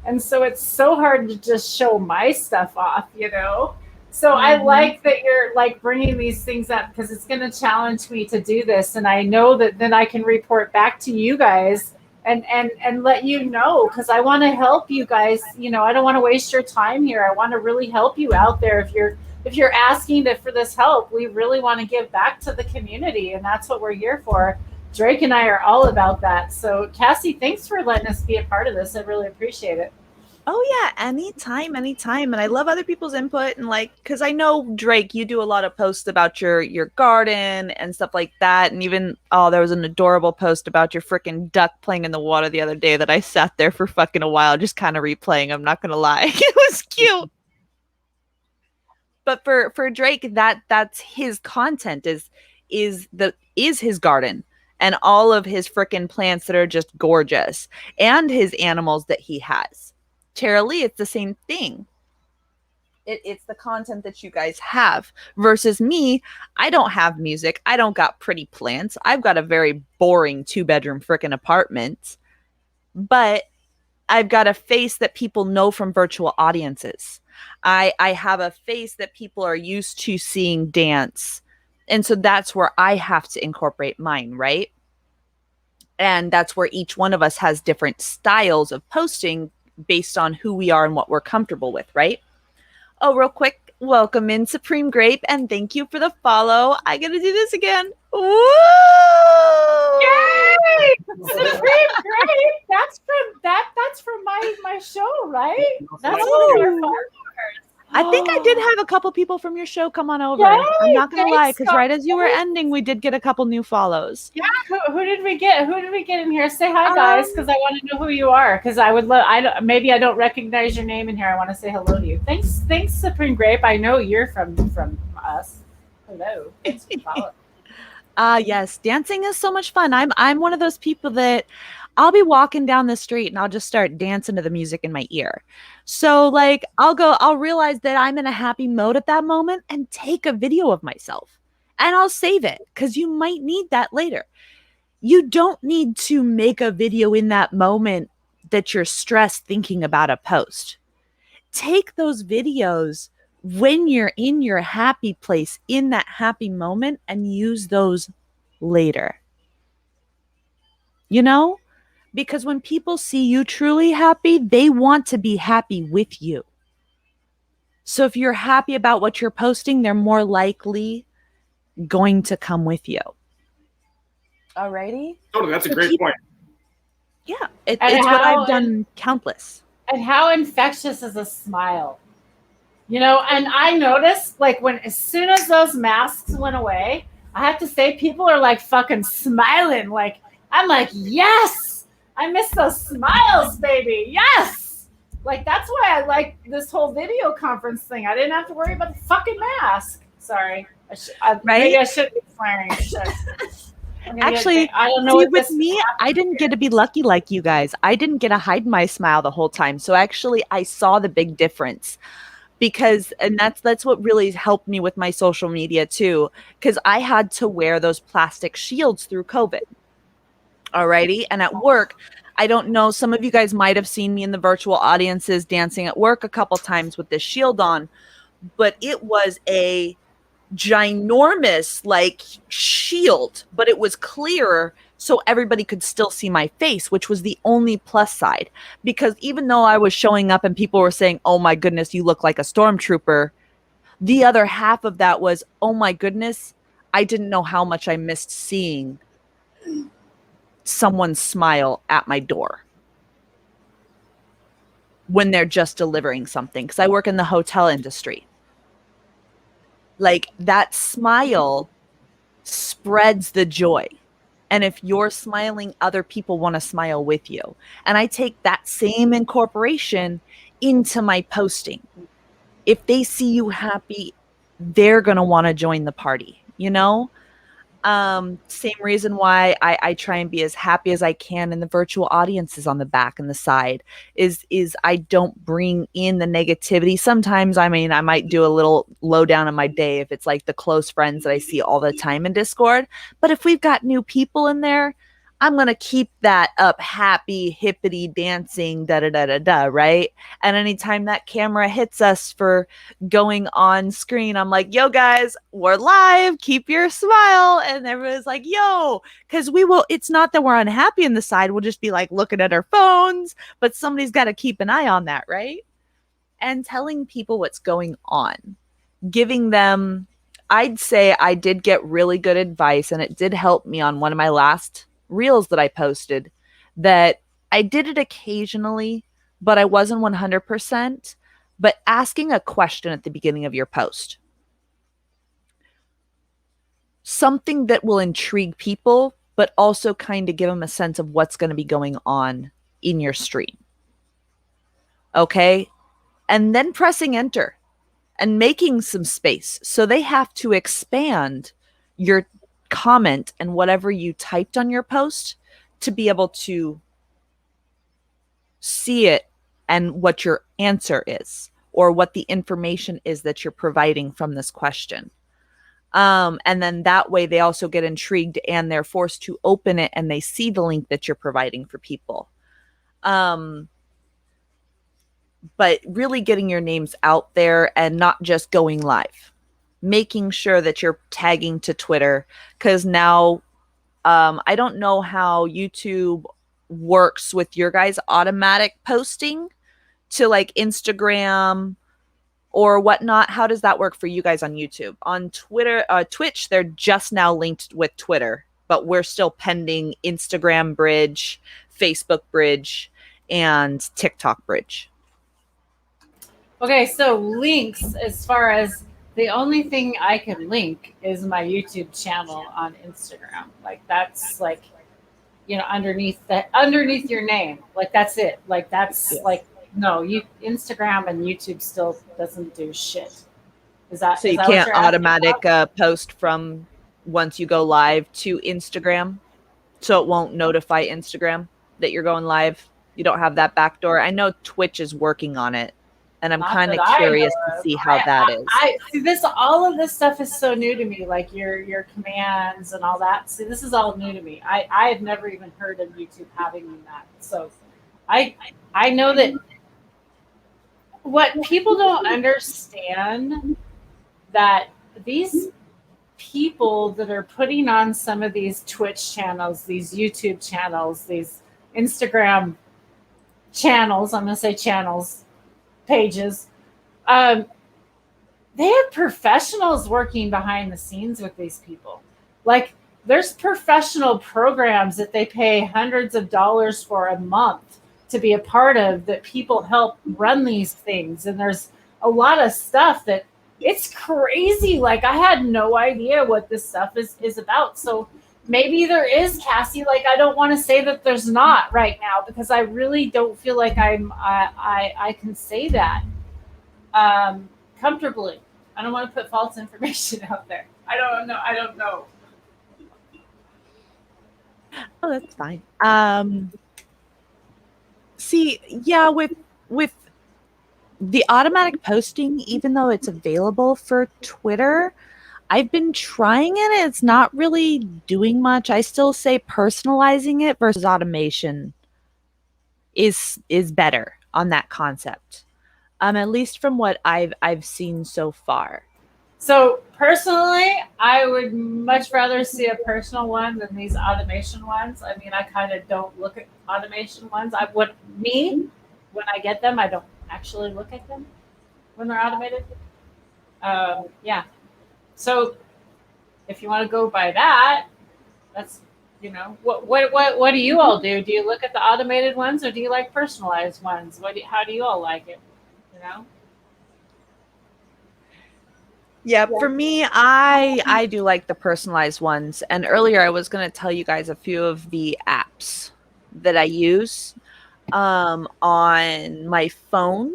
And so it's so hard to just show my stuff off, you know? So I like that you're like bringing these things up because it's going to challenge me to do this. And I know that then I can report back to you guys and let you know, because I want to help you guys. You know, I don't want to waste your time here. I want to really help you out there. If you're asking for this help, we really want to give back to the community. And that's what we're here for. Drake and I are all about that. So Cassie, thanks for letting us be a part of this. I really appreciate it.
Oh yeah, anytime. And I love other people's input and like, cause I know Drake, you do a lot of posts about your garden and stuff like that. And even, there was an adorable post about your freaking duck playing in the water the other day that I sat there for fucking a while, just kind of replaying. I'm not going to lie. It was cute. But for Drake, that's his content is his garden and all of his freaking plants that are just gorgeous and his animals that he has. Tara Lee, it's the same thing. It's the content that you guys have versus me. I don't have music. I don't got pretty plants. I've got a very boring 2-bedroom freaking apartment, but I've got a face that people know from virtual audiences. I have a face that people are used to seeing dance. And so that's where I have to incorporate mine, right? And that's where each one of us has different styles of posting based on who we are and what we're comfortable with, right? Oh, real quick, welcome in Supreme Grape, and thank you for the follow. I gotta do this again. Woo!
Yay! Supreme Grape. That's from my show, right? That's one of our followers.
I think I did have a couple people from your show come on over.
Yay,
I'm not gonna lie, because
Scott.
right as you were ending, we did get a couple new follows.
Yeah, who did we get? Who did we get in here? Say hi, guys, because I want to know who you are. Because I would love. Maybe I don't recognize your name in here. I want to say hello to you. Thanks, Supreme Grape. I know you're from us. Hello. Thanks for following.
Yes, dancing is so much fun. I'm one of those people that I'll be walking down the street and I'll just start dancing to the music in my ear. So like I'll realize that I'm in a happy mode at that moment and take a video of myself and I'll save it because you might need that later. You don't need to make a video in that moment that you're stressed thinking about a post. Take those videos when you're in your happy place, in that happy moment, and use those later. You know? Because when people see you truly happy, they want to be happy with you. So if you're happy about what you're posting, they're more likely going to come with you. Alrighty?
Totally, that's a great point.
Yeah, it's what I've done countless.
And how infectious is a smile? You know, and I noticed like as soon as those masks went away, I have to say people are like fucking smiling. Like I'm like, yes, I miss those smiles, baby. Yes. Like that's why I like this whole video conference thing. I didn't have to worry about the fucking mask. Sorry.
Right?
Maybe I shouldn't be swearing.
Actually,
I don't know.
see, with me, I didn't get to be lucky like you guys. I didn't get to hide my smile the whole time. So actually, I saw the big difference. Because, and that's what really helped me with my social media too, because I had to wear those plastic shields through COVID. Alrighty. And at work, I don't know, some of you guys might have seen me in the virtual audiences dancing at work a couple times with this shield on, but it was a ginormous like shield, but it was clear so everybody could still see my face, which was the only plus side. Because even though I was showing up and people were saying, oh my goodness, you look like a stormtrooper, the other half of that was, oh my goodness, I didn't know how much I missed seeing someone smile at my door when they're just delivering something. Because I work in the hotel industry. Like that smile spreads the joy. And if you're smiling, other people want to smile with you. And I take that same incorporation into my posting. If they see you happy, they're going to want to join the party, you know? Same reason why I try and be as happy as I can in the virtual audiences on the back and the side is I don't bring in the negativity. Sometimes, I mean, I might do a little lowdown on my day if it's like the close friends that I see all the time in Discord. But if we've got new people in there, I'm going to keep that up, happy, hippity dancing, da-da-da-da-da, right? And anytime that camera hits us for going on screen, I'm like, yo, guys, we're live. Keep your smile. And everybody's like, yo, because it's not that we're unhappy in the side. We'll just be like looking at our phones, but somebody's got to keep an eye on that, right? And telling people what's going on, giving them, I'd say I did get really good advice, and it did help me on one of my last reels that I posted, that I did it occasionally, but I wasn't 100%, but asking a question at the beginning of your post. Something that will intrigue people, but also kind of give them a sense of what's going to be going on in your stream. Okay? And then pressing enter and making some space. So they have to expand your comment and whatever you typed on your post to be able to see it and what your answer is or what the information is that you're providing from this question. And then that way they also get intrigued and they're forced to open it and they see the link that you're providing for people. But really getting your names out there and not just going live. Making sure that you're tagging to Twitter, because now I don't know how YouTube works with your guys' automatic posting to like Instagram or whatnot. How does that work for you guys on YouTube? On Twitter, Twitch, they're just now linked with Twitter, but we're still pending Instagram bridge, Facebook bridge, and TikTok bridge.
Okay, so links, as far as the only thing I can link is my YouTube channel on Instagram. Like that's like, you know, underneath your name. Like that's it. Like that's like no, you Instagram and YouTube still doesn't do shit.
So
Is
you
that what
can't
you're asking
automatic
about?
post from once you go live to Instagram, so it won't notify Instagram that you're going live. You don't have that backdoor. I know Twitch is working on it, and I'm
Not
kind
that
of
I
curious to
know of.
see how that is.
I see this. All of this stuff is so new to me. Like your commands and all that. See, this is all new to me. I have never even heard of YouTube having that. So, I I know that what people don't understand that these people that are putting on some of these Twitch channels, these YouTube channels, these Instagram channels. I'm going to say channels, pages. Um, they have professionals working behind the scenes with these people. Like there's professional programs that they pay hundreds of dollars for a month to be a part of that people help run these things. And there's a lot of stuff that it's crazy. Like I had no idea what this stuff is about. So maybe there is, Cassie. Like I don't want to say that there's not right now because I really don't feel like I can say that comfortably. I don't want to put false information out there. I don't know. I don't know.
Oh, that's fine. See, yeah, with the automatic posting, even though it's available for Twitter, I've been trying it. It's not really doing much. I still say personalizing it versus automation is better on that concept. At least from what I've seen so far.
So personally, I would much rather see a personal one than these automation ones. I mean, I kind of don't look at automation ones. I would me when I get them, I don't actually look at them when they're automated. Yeah. So if you want to go by that, that's what do you all do? Do you look at the automated ones or do you like personalized ones? How do you all like it? You know?
Yeah, for me, I do like the personalized ones. And earlier I was going to tell you guys a few of the apps that I use on my phone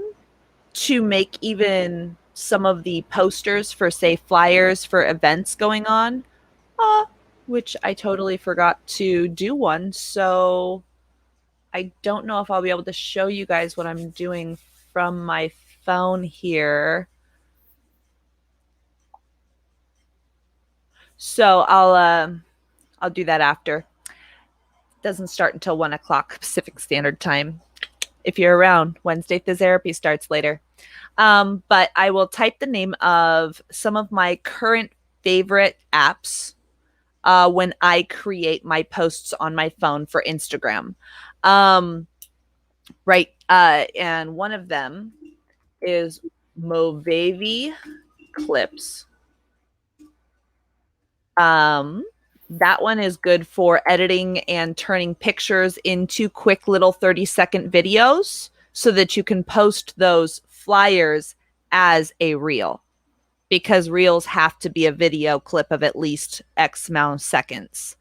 to make even some of the posters for, say, flyers for events going on, which I totally forgot to do one. So I don't know if I'll be able to show you guys what I'm doing from my phone here. So I'll do that after. Doesn't start until 1 o'clock Pacific Standard Time. If you're around, Wednesday Therapy starts later. But I will type the name of some of my current favorite apps when I create my posts on my phone for Instagram. Right. And one of them is Movavi Clips. That one is good for editing and turning pictures into quick little 30-second videos so that you can post those flyers as a reel, because reels have to be a video clip of at least X amount of seconds.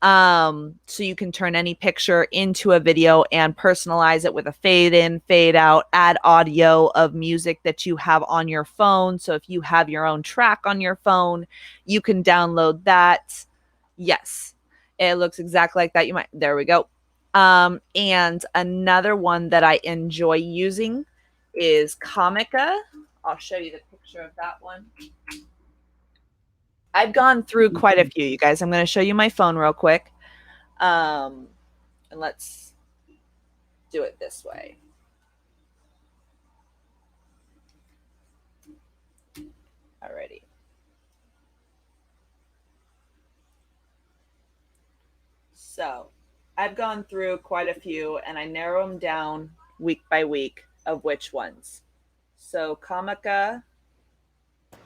So you can turn any picture into a video and personalize it with a fade in, fade out, add audio of music that you have on your phone. So if you have your own track on your phone, you can download that. Yes, it looks exactly like that. There we go. And another one that I enjoy using is Comica. I'll show you the picture of that one. I've gone through quite a few, you guys. I'm going to show you my phone real quick. And let's do it this way. Alrighty. So I've gone through quite a few and I narrow them down week by week of which ones. So Comica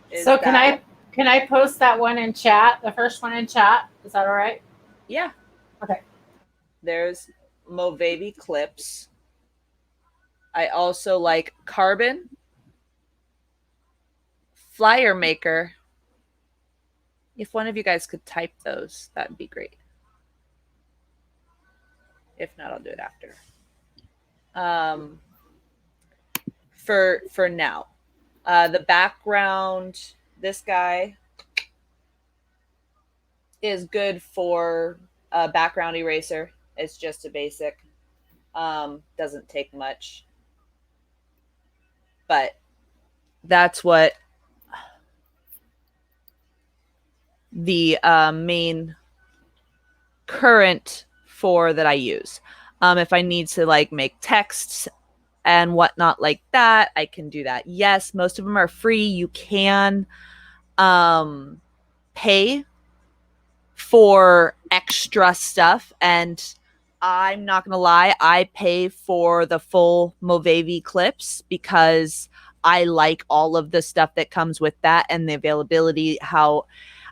is
So
that
can I post that one in chat? The first one in chat. Is that all right?
yeah.
Okay.
There's Movavi clips. I also like Carbon, Flyer Maker. If one of you guys could type those, that'd be great. If not, I'll do it after. For now, the background. This guy is good for a background eraser. It's just a basic. Doesn't take much, but that's what the main current for that I use. If I need to like make texts and whatnot like that, I can do that. Yes, most of them are free. You can pay for extra stuff, and I'm not gonna lie, I pay for the full Movavi clips because I like all of the stuff that comes with that and the availability. How,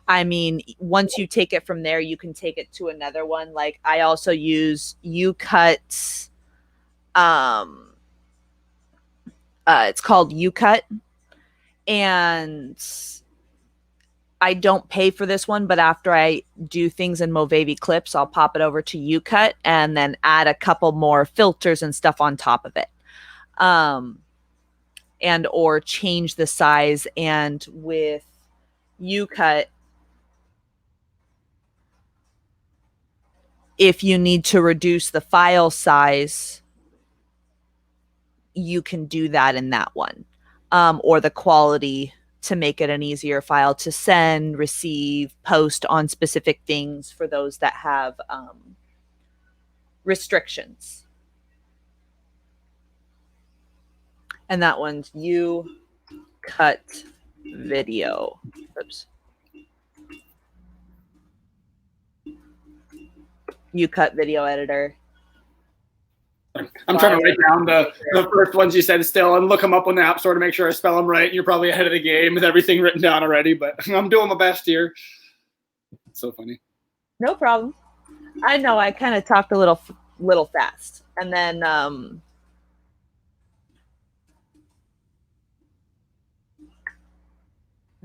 I mean, once you take it from there, you can take it to another one. Like I also use UCut. It's called UCut, and I don't pay for this one, but after I do things in Movavi clips, I'll pop it over to UCut and then add a couple more filters and stuff on top of it. And or change the size. And with UCut, if you need to reduce the file size, you can do that in that one. Or the quality to make it an easier file to send, receive, post on specific things for those that have restrictions. And that one's UCut Video. Oops. UCut Video Editor.
I'm trying to write down the first ones you said still and look them up on the App Store to make sure I spell them right. You're probably ahead of the game with everything written down already, but I'm doing my best here. It's so funny.
No problem. I know I kind of talked a little fast. And then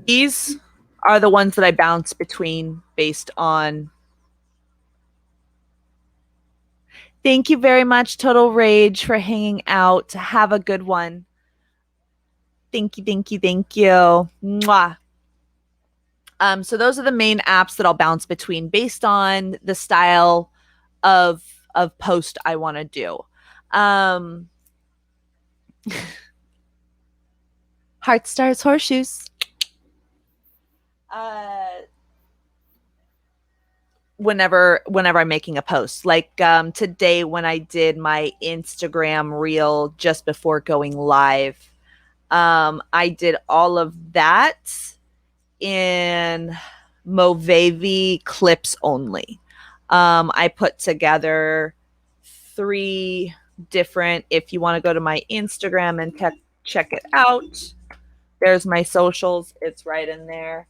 these are the ones that I bounce between based on. Thank you very much, Total Rage, for hanging out. Have a good one. Thank you, thank you, thank you. Mwah. So those are the main apps that I'll bounce between based on the style of post I want to do. Heart Stars Horseshoes. Whenever I'm making a post, like today when I did my Instagram reel just before going live, I did all of that in Movavi clips only. I put together 3 different, if you want to go to my Instagram and check it out, there's my socials, it's right in there.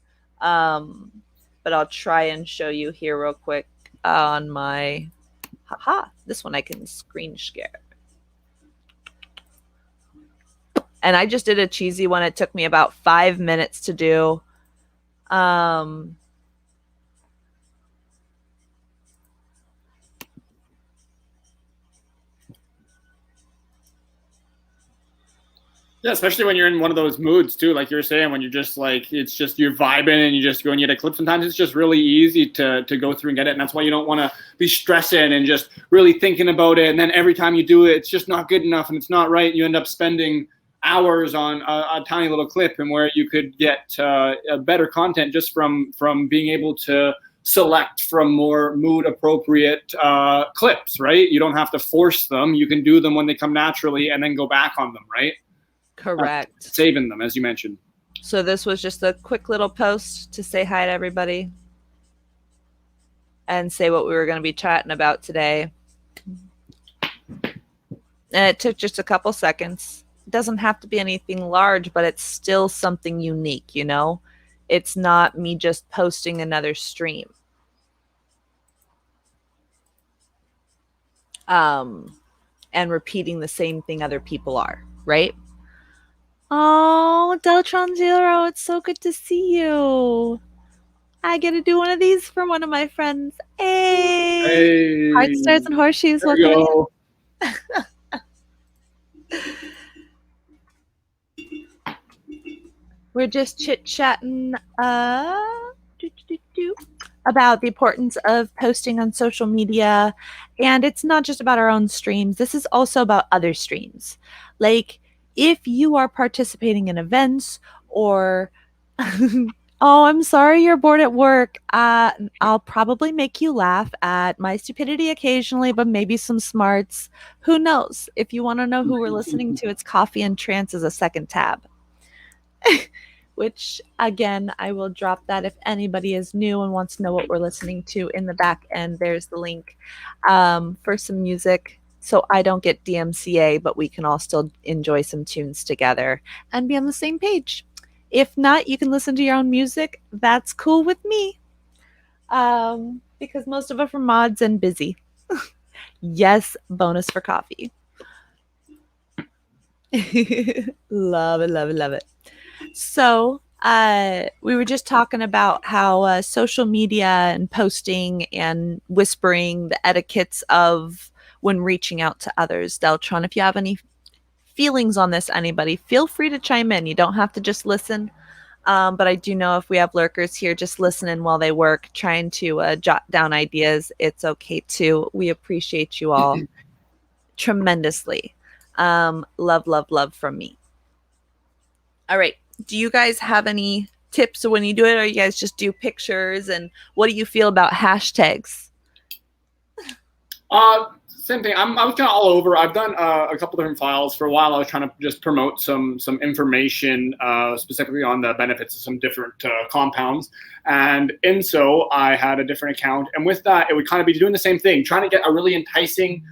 But I'll try and show you here real quick on my, this one I can screen share. And I just did a cheesy one. It took me about 5 minutes to do.
Yeah, especially when you're in one of those moods too, like you were saying, when you're just like, it's just you're vibing and you just go and you get a clip. Sometimes it's just really easy to go through and get it. And that's why you don't want to be stressing and just really thinking about it. And then every time you do it, it's just not good enough and it's not right. You end up spending hours on a tiny little clip, and where you could get better content just from being able to select from more mood appropriate clips, right? You don't have to force them. You can do them when they come naturally and then go back on them, right?
Correct.
Saving them, as you mentioned.
So this was just a quick little post to say hi to everybody. and say what we were going to be chatting about today. And it took just a couple seconds. It doesn't have to be anything large, but it's still something unique, you know? It's not me just posting another stream. And repeating the same thing other people are, right? Oh, Deltron Zero, it's so good to see you. I get to do one of these for one of my friends. Hey! Heart stars and horseshoes.
There we go.
We're just chit-chatting about the importance of posting on social media. And it's not just about our own streams. This is also about other streams. Like, if you are participating in events or... Oh, I'm sorry you're bored at work. I'll probably make you laugh at my stupidity occasionally, but maybe some smarts. Who knows? If you want to know who we're listening to, it's Coffee and Trance as a second tab. Which, again, I will drop that if anybody is new and wants to know what we're listening to in the back end. There's the link for some music. So I don't get DMCA, but we can all still enjoy some tunes together and be on the same page. If not, you can listen to your own music. That's cool with me. Because most of us are mods and busy. Yes, bonus for coffee. Love it, love it, love it. So we were just talking about how social media and posting and whispering, the etiquettes of when reaching out to others. Deltron, if you have any feelings on this, anybody, feel free to chime in. You don't have to just listen. But I do know if we have lurkers here just listening while they work, trying to jot down ideas, it's okay too. We appreciate you all tremendously. Love, love, love from me. All right. Do you guys have any tips when you do it, or you guys just do pictures? And what do you feel about hashtags?
Same thing. I was kind of all over. I've done a couple different files for a while. I was trying to just promote some information specifically on the benefits of some different compounds. And in so I had a different account. And with that, it would kind of be doing the same thing, trying to get a really enticing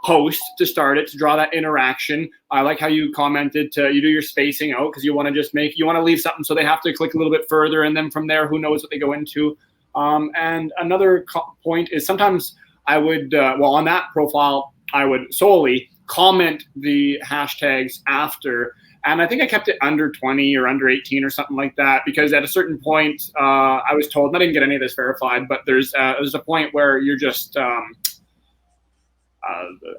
post to start it, to draw that interaction. I like how you commented you do your spacing out because you want to just you want to leave something so they have to click a little bit further. And then from there, who knows what they go into. And another point is sometimes I would, on that profile, I would solely comment the hashtags after. And I think I kept it under 20 or under 18 or something like that, because at a certain point, I was told, and I didn't get any of this verified, but there's a point where you're just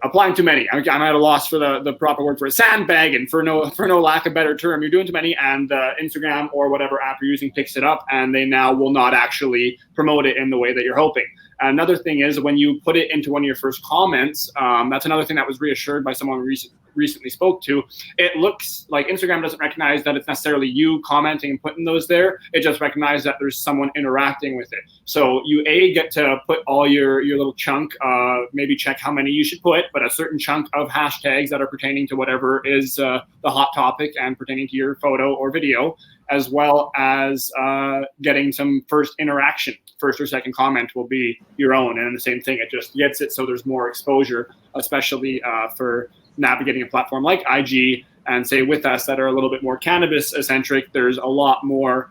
applying too many. I'm at a loss for the proper word for it. Sandbagging, for no lack of better term. You're doing too many, and Instagram or whatever app you're using picks it up, and they now will not actually promote it in the way that you're hoping. Another thing is when you put it into one of your first comments, that's another thing that was reassured by someone we recently spoke to. It looks like Instagram doesn't recognize that it's necessarily you commenting and putting those there. It just recognizes that there's someone interacting with it. So you get to put all your little chunk, maybe check how many you should put, but a certain chunk of hashtags that are pertaining to whatever is the hot topic and pertaining to your photo or video, as well as getting some first interaction. First or second comment will be your own. And the same thing, it just gets it so there's more exposure, especially for navigating a platform like IG, and say with us that are a little bit more cannabis-centric, there's a lot more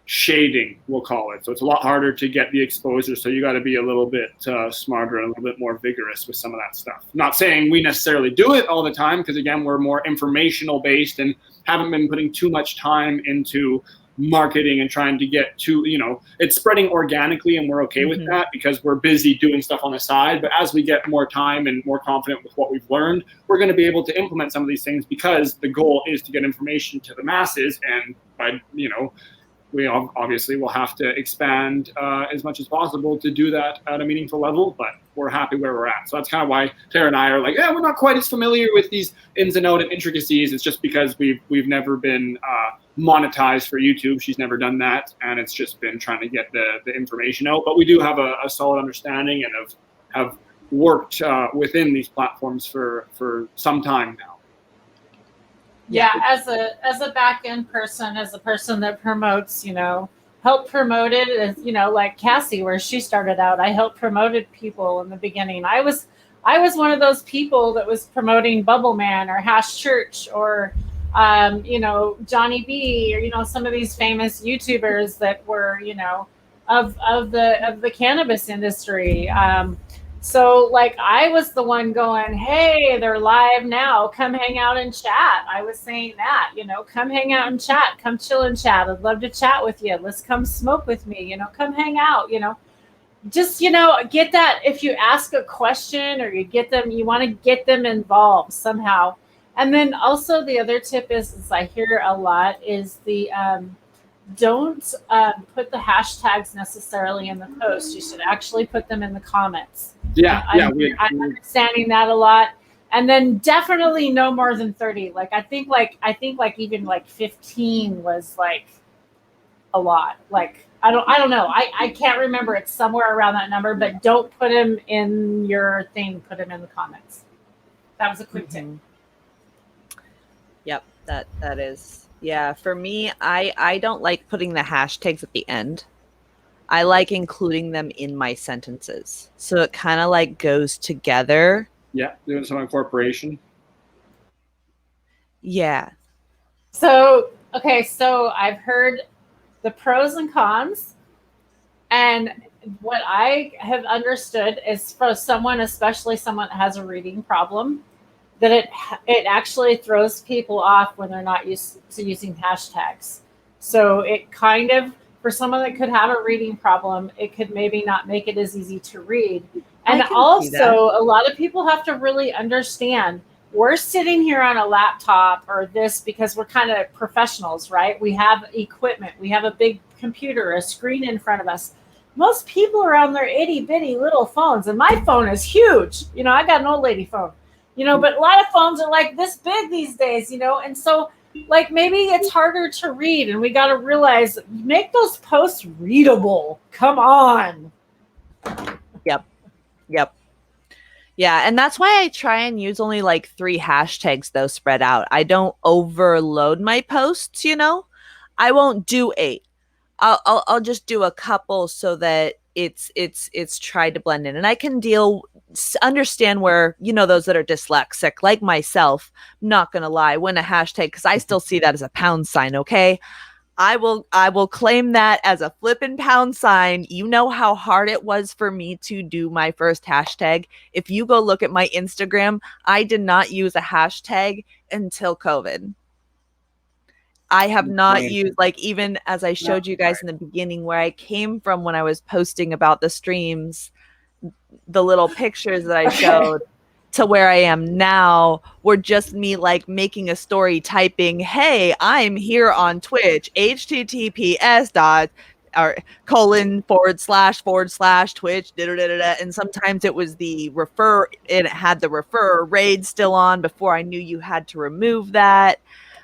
shading, we'll call it. So it's a lot harder to get the exposure. So you got to be a little bit smarter and a little bit more vigorous with some of that stuff. Not saying we necessarily do it all the time, because again, we're more informational based and haven't been putting too much time into marketing and trying to get to, it's spreading organically, and we're okay with that because we're busy doing stuff on the side. But as we get more time and more confident with what we've learned, we're going to be able to implement some of these things, because the goal is to get information to the masses. And by, we obviously will have to expand as much as possible to do that at a meaningful level, but we're happy where we're at. So that's kind of why Tara and I are like, we're not quite as familiar with these ins and outs and intricacies. It's just because we've never been monetized for YouTube. She's never done that, and it's just been trying to get the information out. But we do have a solid understanding and have worked within these platforms for some time now.
Yeah, as a back end person, as a person that promotes, help promote it as, like Cassie, where she started out. I helped promoted people in the beginning. I was one of those people that was promoting Bubble Man or Hash Church or Johnny B, or some of these famous YouTubers that were of the cannabis industry. So like I was the one going, hey, they're live now. Come hang out and chat. I was saying that, come hang out and chat. Come chill and chat. I'd love to chat with you. Let's come smoke with me. Come hang out. Just get that. If you ask a question or you want to get them involved somehow. And then also the other tip is I hear a lot is the don't put the hashtags necessarily in the post. You should actually put them in the comments. I'm understanding that a lot. And then definitely no more than 30. Like I think even 15 was like a lot. Like I don't know. I can't remember. It's somewhere around that number, but don't put them in your thing. Put them in the comments. That was a quick tip.
Yep, that is. Yeah, for me, I don't like putting the hashtags at the end. I like including them in my sentences. So it kind of like goes together.
Yeah, doing some incorporation.
Yeah.
So I've heard the pros and cons. And what I have understood is for someone, especially someone that has a reading problem, that it actually throws people off when they're not used to using hashtags. So it kind of, for someone that could have a reading problem, it could maybe not make it as easy to read. And also, a lot of people have to really understand we're sitting here on a laptop or this because we're kind of professionals, right? We have equipment. We have a big computer, a screen in front of us. Most people are on their itty bitty little phones, and my phone is huge. I got an old lady phone, but a lot of phones are like this big these days, and so like maybe it's harder to read, and we got to realize make those posts readable. Come on.
Yep. Yeah, and that's why I try and use only like 3 hashtags though spread out. I don't overload my posts, I won't do 8. I'll just do a couple so that it's tried to blend in, and I can understand where those that are dyslexic like myself. I'm not gonna lie, when a hashtag, because I still see that as a pound sign. Okay, I will claim that as a flippin' pound sign. You know how hard it was for me to do my first hashtag. If you go look at my Instagram, I did not use a hashtag until COVID. I have not used, like, even as I showed you guys in the beginning, where I came from when I was posting about the streams, the little pictures that I showed to where I am now were just me like making a story, typing, hey, I'm here on Twitch, https://Twitch, and sometimes it was the refer, and it had the refer raid still on before I knew you had to remove that.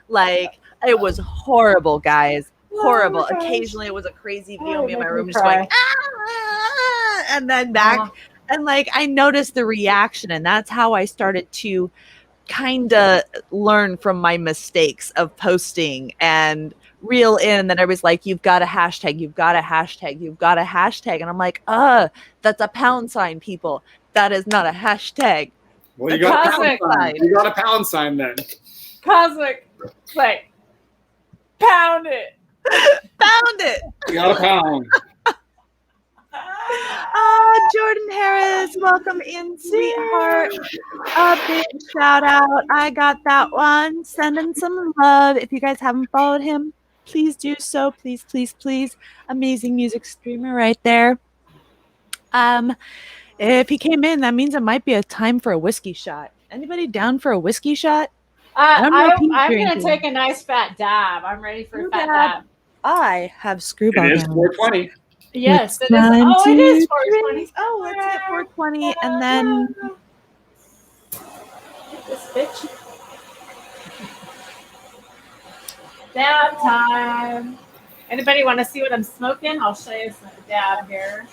Like, it was horrible, guys. Horrible. Oh, occasionally it was a crazy video of me in my room just going, ah, and then back. And like, I noticed the reaction, and that's how I started to kind of learn from my mistakes of posting and reel in. And then everybody's like, you've got a hashtag, you've got a hashtag, you've got a hashtag. And I'm like, that's a pound sign, people. That is not a hashtag.
Well, you got a pound sign. You got a pound sign then.
Cosmic, like, pound it.
Pound it.
You got a pound.
Oh, Jordan Harris, welcome in, sweetheart. A big shout out. I got that one. Send him some love. If you guys haven't followed him, please do so. Please, please, please. Amazing music streamer right there. If he came in, that means it might be a time for a whiskey shot. Anybody down for a whiskey shot?
I'm going to take a nice fat dab. I'm ready for a fat dab.
I have screwball.
It is 420.
Yes, it is. Oh, it is 420.
Oh, let's hit 420 and then
this bitch. Dab time. Anybody want to see what I'm smoking? I'll show you some dab here.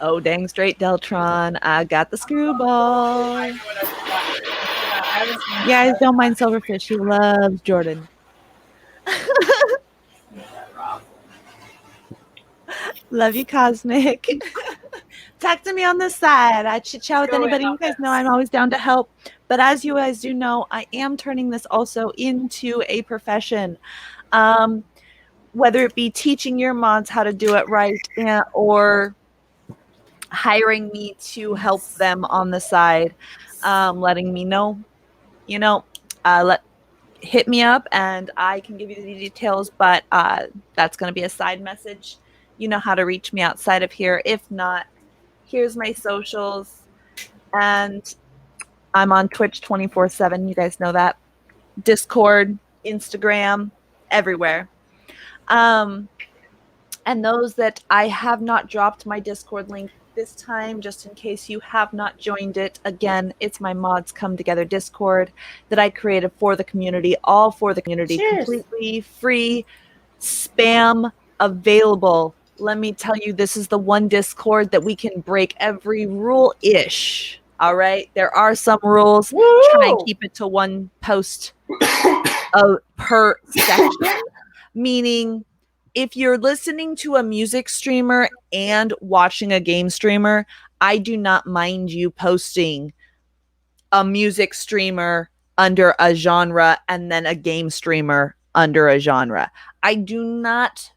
Oh, dang straight, Deltron. I got the screwball.
I know what I forgot.
You guys don't mind Silverfish. He loves Jordan. Love you, Cosmic. Talk to me on the side. I chit chat with
Go in
anybody.
on
You guys know
this.
I'm always down to help. But as you guys do know, I am turning this also into a profession. Whether it be teaching your mods how to do it right or hiring me to help them on the side, letting me know, hit me up and I can give you the details, but that's going to be a side message. You know how to reach me outside of here. If not, here's my socials, and I'm on Twitch 24/7. You guys know that. Discord, Instagram, everywhere. And those that I have not dropped my Discord link this time, just in case you have not joined it. Again, it's my Mods Come Together Discord that I created for the community, all for the community,
Cheers.
completely free, spam available. Let me tell you, this is the one Discord that we can break every rule-ish. All right? There are some rules.
Woo!
Try and keep it to one post per section, meaning if you're listening to a music streamer and watching a game streamer, I do not mind you posting a music streamer under a genre and then a game streamer under a genre. I do not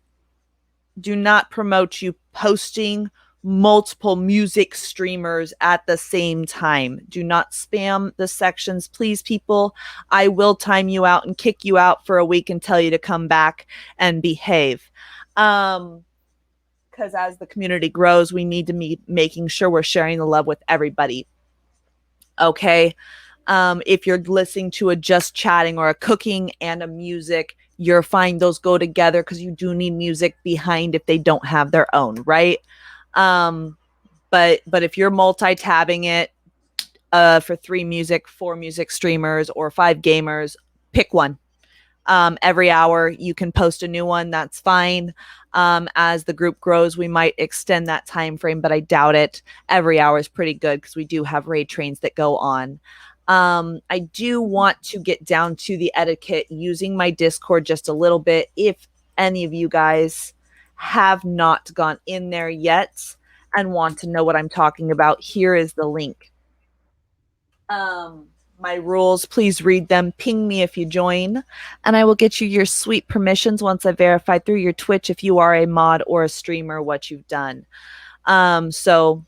promote you posting multiple music streamers at the same time. Do not spam the sections, please, people. I will time you out and kick you out for a week and tell you to come back and behave. Because as the community grows, we need to be making sure we're sharing the love with everybody. Okay? If you're listening to a just chatting or a cooking and a music, you're fine. Those go together because you do need music behind if they don't have their own, right? But if you're multi-tabbing it for 3 music, 4 music streamers, or 5 gamers, pick one. Every hour you can post a new one. That's fine. As the group grows, we might extend that time frame, but I doubt it. Every hour is pretty good because we do have raid trains that go on. I do want to get down to the etiquette using my Discord just a little bit. If any of you guys have not gone in there yet and want to know what I'm talking about, here is the link. My rules, please read them. Ping me if you join, and I will get you your sweet permissions once I verify through your Twitch if you are a mod or a streamer what you've done. So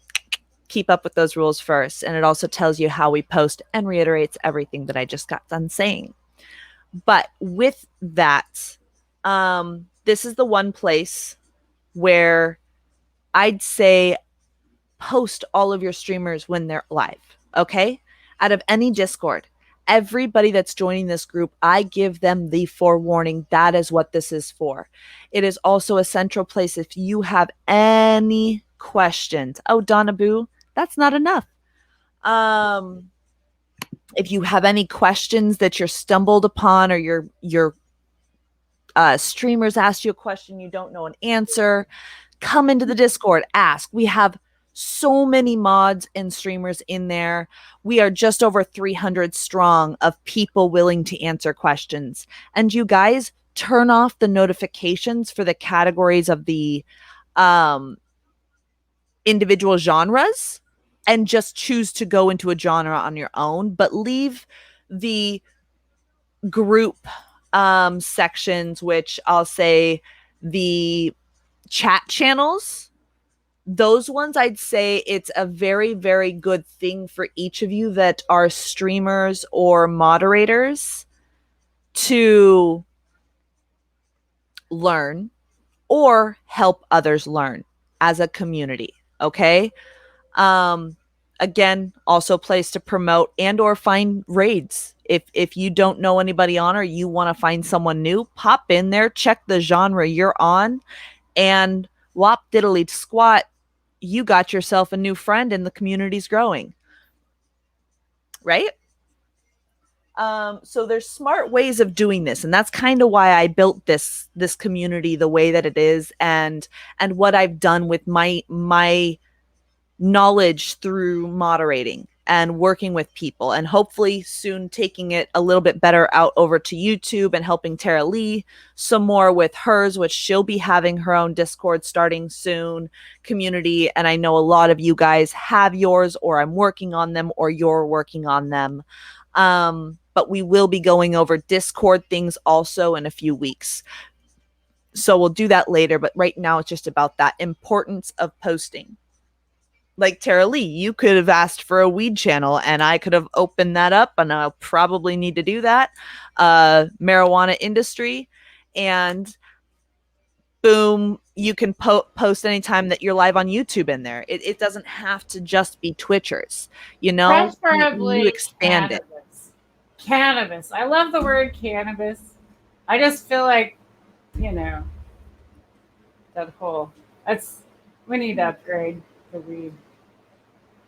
keep up with those rules first, and it also tells you how we post and reiterates everything that I just got done saying. But with that, this is the one place where I'd say post all of your streamers when they're live, okay? Out of any Discord, everybody that's joining this group, I give them the forewarning. That is what this is for. It is also a central place if you have any questions. Oh, Donna Boo, that's not enough. If you have any questions that you're stumbled upon, or your streamers asked you a question you don't know an answer, come into the Discord, ask. We have so many mods and streamers in there. We are just over 300 strong of people willing to answer questions. And you guys turn off the notifications for the categories of the individual genres and just choose to go into a genre on your own, but leave the group sections, which I'll say the chat channels. Those ones, I'd say it's a very, very good thing for each of you that are streamers or moderators to learn or help others learn as a community. Okay. Again, also a place to promote and or find raids. If you don't know anybody on, or you want to find someone new, pop in there, check the genre you're on, and whop diddly squat, you got yourself a new friend and the community's growing. Right? So there's smart ways of doing this, and that's kind of why I built this community the way that it is, and what I've done with my knowledge through moderating and working with people, and hopefully soon taking it a little bit better out over to YouTube and helping Tara Lee some more with hers, which she'll be having her own Discord starting soon, community. And I know a lot of you guys have yours, or I'm working on them, or you're working on them. But we will be going over Discord things also in a few weeks. So we'll do that later. But right now it's just about that importance of posting. Like Tara Lee, you could have asked for a weed channel and I could have opened that up, and I'll probably need to do that. Marijuana industry, and boom, you can post anytime that you're live on YouTube in there. It doesn't have to just be Twitchers, you know?
Preferably
you expand it.
Cannabis. I love the word cannabis. I just feel like, you know, we need to upgrade the weed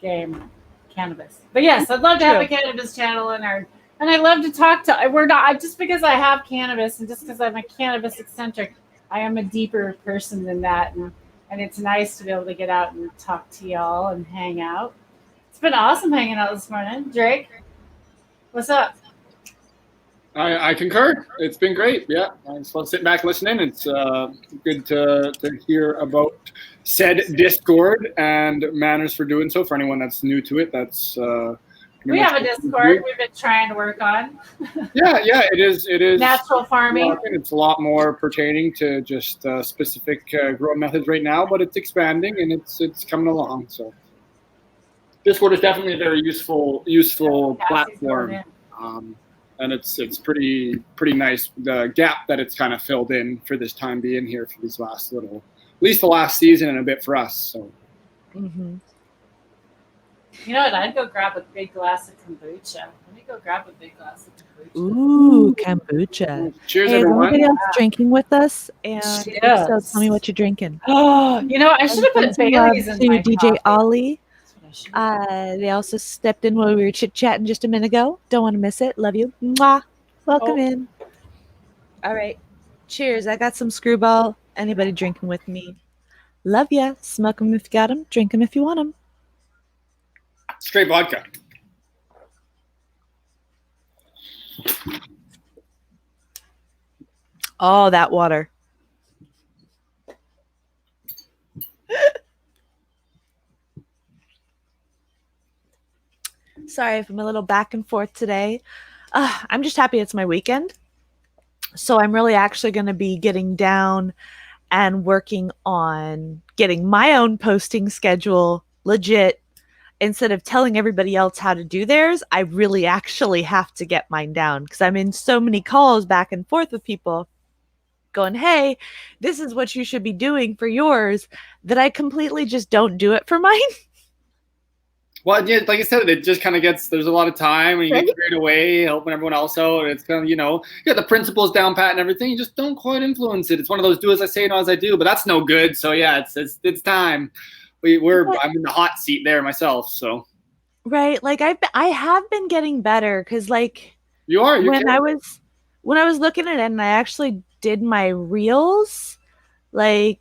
game. Cannabis. But yes, I'd love to have a cannabis channel and I love to talk to, we're not, just because I have cannabis and just because I'm a cannabis eccentric, I am a deeper person than that. And it's nice to be able to get out and talk to y'all and hang out. It's been awesome hanging out this morning. Drake, what's up?
I concur. It's been great. Yeah, I just want to sit back and listen in. It's good to hear about said Discord and manners for doing so. For anyone that's new to it, that's
we have a Discord we've been trying to work on.
Yeah, it is. It is
natural farming.
It's a lot more pertaining to just specific grow methods right now, but it's expanding and it's coming along. So Discord is definitely a very useful platform. And it's pretty nice, the gap that it's kind of filled in for this time being here for these last at least the last season and a bit for us. So,
You know what? I'd go grab a big glass of kombucha. Let me go grab a big glass of kombucha.
Ooh, kombucha.
Cheers,
hey,
everyone.
Is anybody else drinking with us? And if so, tell me what you're drinking.
Oh, you know, I should have put Bailey's in my
DJ
coffee.
Ollie. They also stepped in while we were chit-chatting just a minute ago. Don't want to miss it. Love you. Mwah. Welcome in. All right. Cheers. I got some Screwball. Anybody drinking with me? Love ya. Smoke them if you got them. Drink them if you want them.
Straight vodka.
Oh, that water. Sorry if I'm a little back and forth today. I'm just happy it's my weekend. So I'm really actually going to be getting down and working on getting my own posting schedule legit. Instead of telling everybody else how to do theirs, I really actually have to get mine down, because I'm in so many calls back and forth with people going, hey, this is what you should be doing for yours, that I completely just don't do it for mine.
Well, yeah, like I said, it just kind of there's a lot of time and you get carried away helping everyone else out. It's kind of, you got the principles down pat and everything. You just don't quite influence it. It's one of those do as I say, not as I do, but that's no good. So yeah, it's time. I'm in the hot seat there myself. So.
Right. Like I have been getting better, because like when I was looking at it and I actually did my reels, like,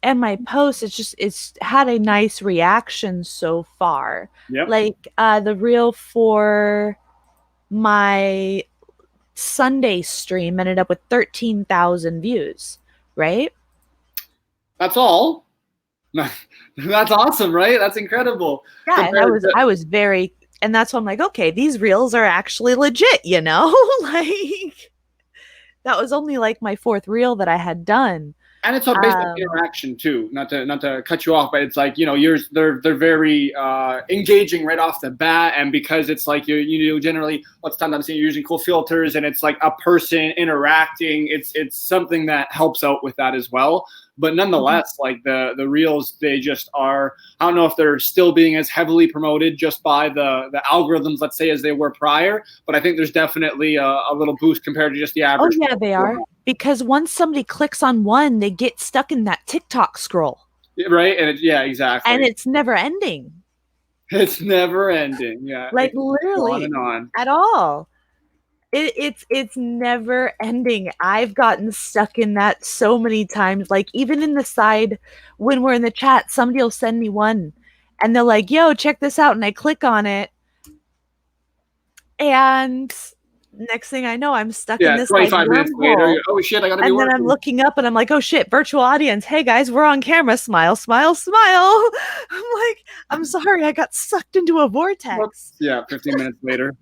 and my posts, it's had a nice reaction so far.
Yep.
Like the reel for my Sunday stream ended up with 13,000 views, right?
That's all. That's awesome, right? That's incredible.
Yeah, and I was very, and that's why I'm like, okay, these reels are actually legit, like that was only like my fourth reel that I had done.
And it's all based on interaction too. Not to cut you off, but it's like, they're very engaging right off the bat, and because it's like you generally lots of times I'm seeing you're using cool filters, and it's like a person interacting. It's something that helps out with that as well. But nonetheless, like the reels, they just are. I don't know if they're still being as heavily promoted just by the algorithms, let's say, as they were prior. But I think there's definitely a little boost compared to just the average.
Oh yeah, they are. Because once somebody clicks on one, they get stuck in that TikTok scroll.
Right, and exactly.
And it's never ending.
It's never ending. Yeah.
Like literally
on and on.
At all. It's never ending. I've gotten stuck in that so many times. Like even in the side when we're in the chat, somebody will send me one and they're like, yo, check this out. And I click on it And next thing I know, I'm stuck in this
25 minutes later,
wormhole.
oh shit, I gotta be
And then
working.
I'm looking up and I'm like, oh shit, virtual audience. Hey guys, we're on camera. Smile, smile, smile. I'm like, I'm sorry, I got sucked into a vortex.
Yeah, 15 minutes later.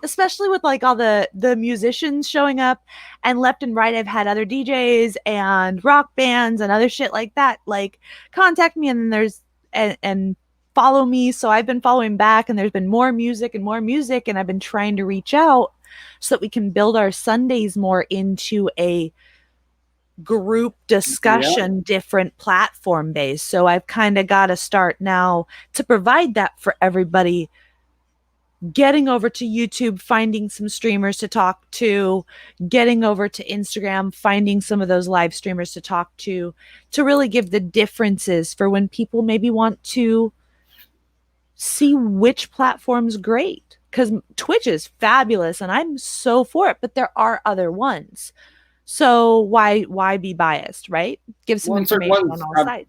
Especially with like all the musicians showing up, and left and right I've had other DJs and rock bands and other shit like that like contact me, and then there's and follow me, so I've been following back, and there's been more music, and I've been trying to reach out so that we can build our Sundays more into a group discussion, different platform based. So I've kind of got to start now to provide that for everybody, getting over to YouTube, finding some streamers to talk to, getting over to Instagram, finding some of those live streamers to talk to really give the differences for when people maybe want to see which platform's great. Because Twitch is fabulous and I'm so for it, but there are other ones. So why be biased, right? Give some information on all sides.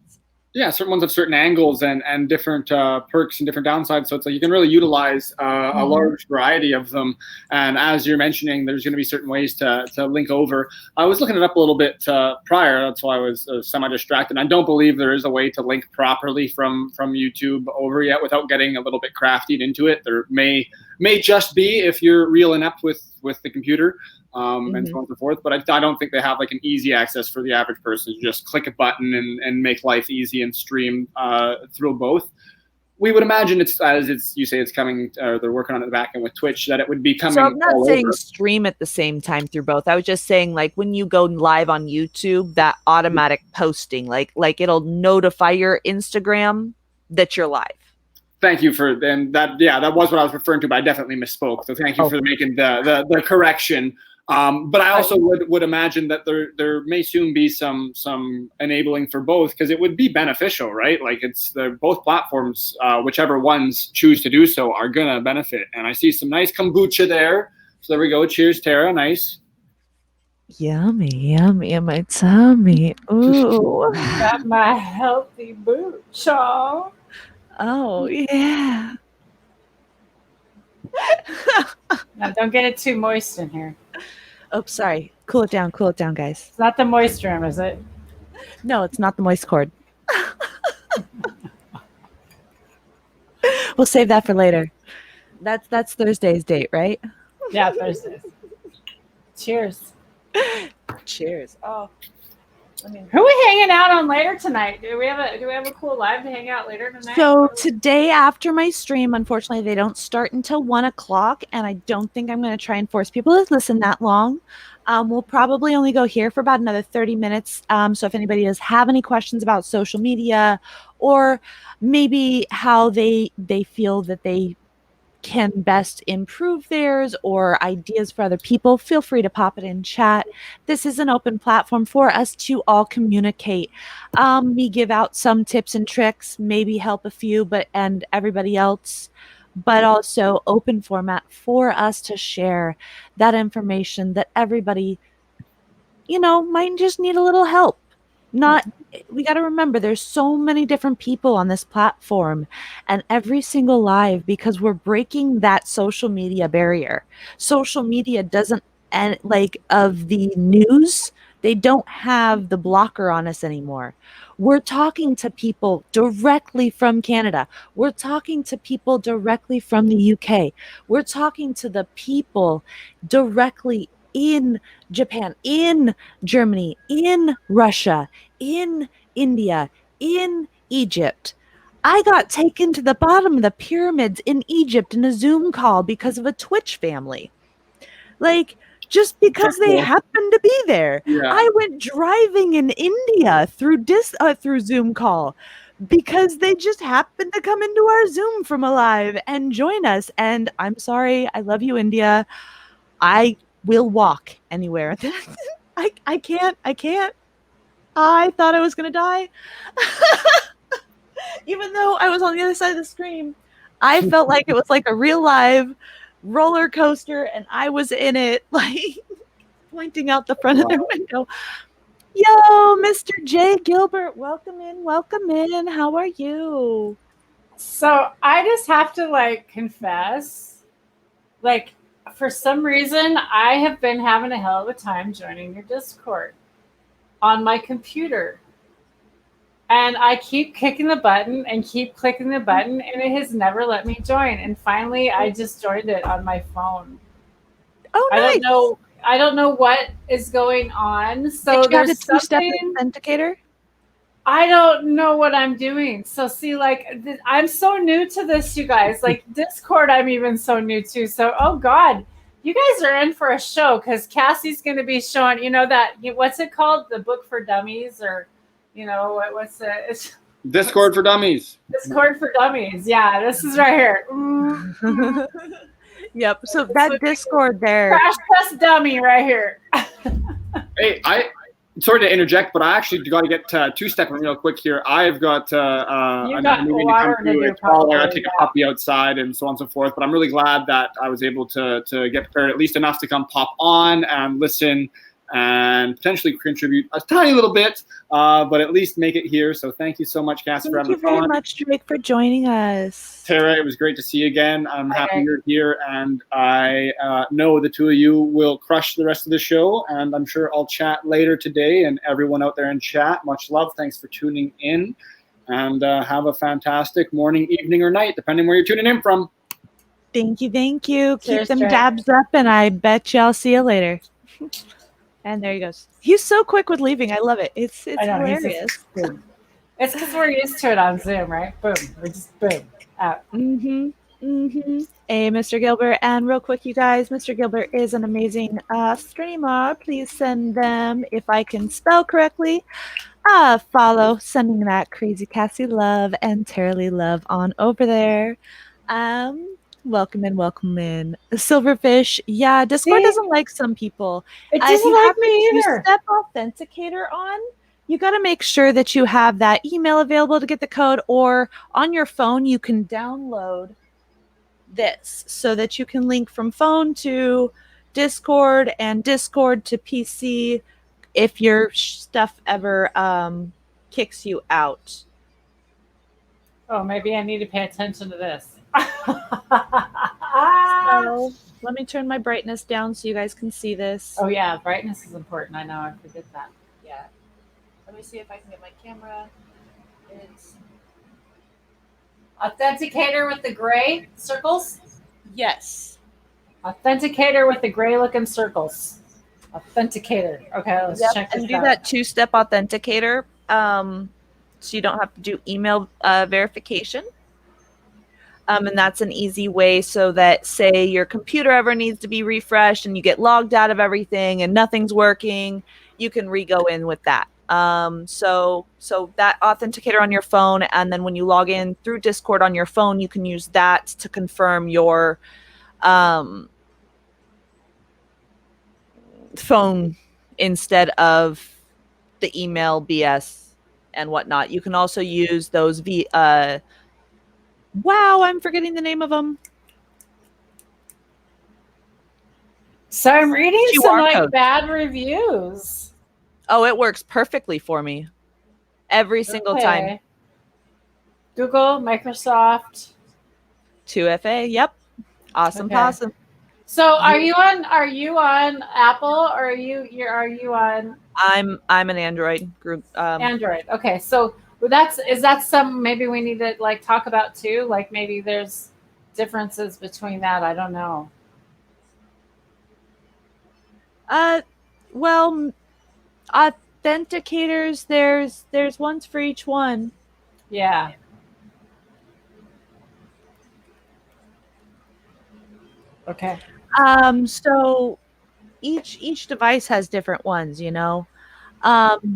Yeah, certain ones have certain angles and different perks and different downsides. So it's like you can really utilize a large variety of them. And as you're mentioning, there's going to be certain ways to link over. I was looking it up a little bit prior. That's why I was semi-distracted. I don't believe there is a way to link properly from YouTube over yet without getting a little bit craftied into it. There may just be if you're real inept with the computer. And so on and so forth. But I don't think they have like an easy access for the average person to just click a button and make life easy and stream through both. We would imagine you say it's coming, they're working on it in the back end with Twitch, that it would be coming.
So I'm not saying stream at the same time through both. I was just saying like when you go live on YouTube, that automatic posting, like it'll notify your Instagram that you're live.
Thank you for that. Yeah, that was what I was referring to, but I definitely misspoke. So thank you for making the correction. But I also would imagine that there may soon be some enabling for both, because it would be beneficial, right? Like both platforms, whichever ones choose to do so, are gonna benefit. And I see some nice kombucha there. So there we go. Cheers, Tara. Nice.
Yummy, yummy in my tummy. Ooh.
Got my healthy boot, y'all.
Oh yeah.
Now don't get it too moist in here.
Oh, sorry. Cool it down, guys.
It's not the moist room, is it?
No, it's not the moist cord. We'll save that for later. That's Thursday's date, right?
Yeah, Thursdays. Cheers.
Cheers. Oh.
Who are we hanging out on later tonight? Do we have a cool live to hang out later tonight?
So today after my stream, unfortunately, they don't start until 1:00, and I don't think I'm going to try and force people to listen that long. We'll probably only go here for about another 30 minutes. So if anybody does have any questions about social media, or maybe how they feel that they can best improve theirs, or ideas for other people, feel free to pop it in chat. This is an open platform for us to all communicate. We give out some tips and tricks, maybe help a few, and everybody else, but also open format for us to share that information that everybody, might just need a little help. We got to remember there's so many different people on this platform, and every single live, because we're breaking that social media barrier. Social media doesn't, and like of the news, they don't have the blocker on us anymore. We're talking to people directly from Canada. We're talking to people directly from the UK. We're talking to the people directly in Japan, in Germany, in Russia, in India, in Egypt. I got taken to the bottom of the pyramids in Egypt in a Zoom call because of a Twitch family. Like, just because they happened to be there. Yeah. I went driving in India through Zoom call because they just happened to come into our Zoom from alive and join us. And I'm sorry, I love you, India. I will walk anywhere. I can't. I thought I was going to die. Even though I was on the other side of the screen, I felt like it was like a real live roller coaster, and I was in it, like pointing out the front of their window. Yo, Mr. J. Gilbert, welcome in. How are you?
So I just have to confess Like, for some reason, I have been having a hell of a time joining your Discord on my computer. And I keep kicking the button and keep clicking the button, and it has never let me join. And finally, I just joined it on my phone.
Oh,
I
nice.
don't know. I don't know what is going on. So
Did you have the
there's
two-step
something.
authenticator?
I don't know what I'm doing. So see, like, I'm so new to this, you guys. Like Discord, I'm even so new to. So, oh God, you guys are in for a show because Cassie's going to be showing. You know that what's it called? The book for dummies, or what's it? It's
Discord for Dummies.
Discord for dummies. Yeah, this is right here.
Yep. So that Discord there.
Crash test dummy right here.
Hey, sorry to interject, but I actually got to get two-stepping real quick here. I've got another meeting to come to. It's probably I got to take a puppy outside and so on and so forth. But I'm really glad that I was able to get prepared at least enough to come pop on and listen and potentially contribute a tiny little bit, but at least make it here. So thank you so much, Cassie, for having
Thank you very much, Drake, for joining us.
Tara, it was great to see you again. I'm happy you're here, and I know the two of you will crush the rest of the show, and I'm sure I'll chat later today. And everyone out there in chat, much love. Thanks for tuning in, and have a fantastic morning, evening, or night, depending where you're tuning in from.
Thank you. Thank you.
Cheers,
Keep them
Drake.
dabs up, and I bet you I'll see you later. And there he goes. He's so quick with leaving. I love it. It's
I know,
hilarious.
It's because we're used to it on Zoom, right? Boom. We're just boom out.
Hey, Mr. Gilbert. And real quick, you guys, Mr. Gilbert is an amazing streamer. Please send them, if I can spell correctly, follow, sending that crazy Cassie love and Tara-Lee love on over there. Welcome in. Silverfish. Yeah, Discord doesn't like some people.
It
If
doesn't
you
like
have
me
the
either.
two-step authenticator on, you got to make sure that you have that email available to get the code, or on your phone you can download this so that you can link from phone to Discord and Discord to PC if your stuff ever kicks you out.
Oh, maybe I need to pay attention to this.
So let me turn my brightness down so you guys can see this.
Oh yeah, brightness is important. I know. I forget that.
Yeah. Let me see if I can get my camera. It's
Authenticator with the gray circles.
yes.
Authenticator with the gray looking circles. Authenticator. Okay, let's check this
And do
out.
that two-step authenticator, so you don't have to do email verification. And that's an easy way so that, say, your computer ever needs to be refreshed and you get logged out of everything and nothing's working, you can re-go in with that. So that authenticator on your phone, and then when you log in through Discord on your phone, you can use that to confirm your phone instead of the email BS and whatnot. You can also use those wow, I'm forgetting the name of them.
So I'm reading
QR
some like
code.
bad reviews.
Oh, it works perfectly for me every single time.
Okay. Google, Microsoft.
2FA, yep. Awesome
Okay.
possum.
So are you on Apple, or are you on
I'm an Android group.
Android? Okay, so is that some maybe we need to like talk about too? Like maybe there's differences between that. I don't know.
Well, authenticators, there's ones for each one.
Yeah. Okay.
So each device has different ones, you know.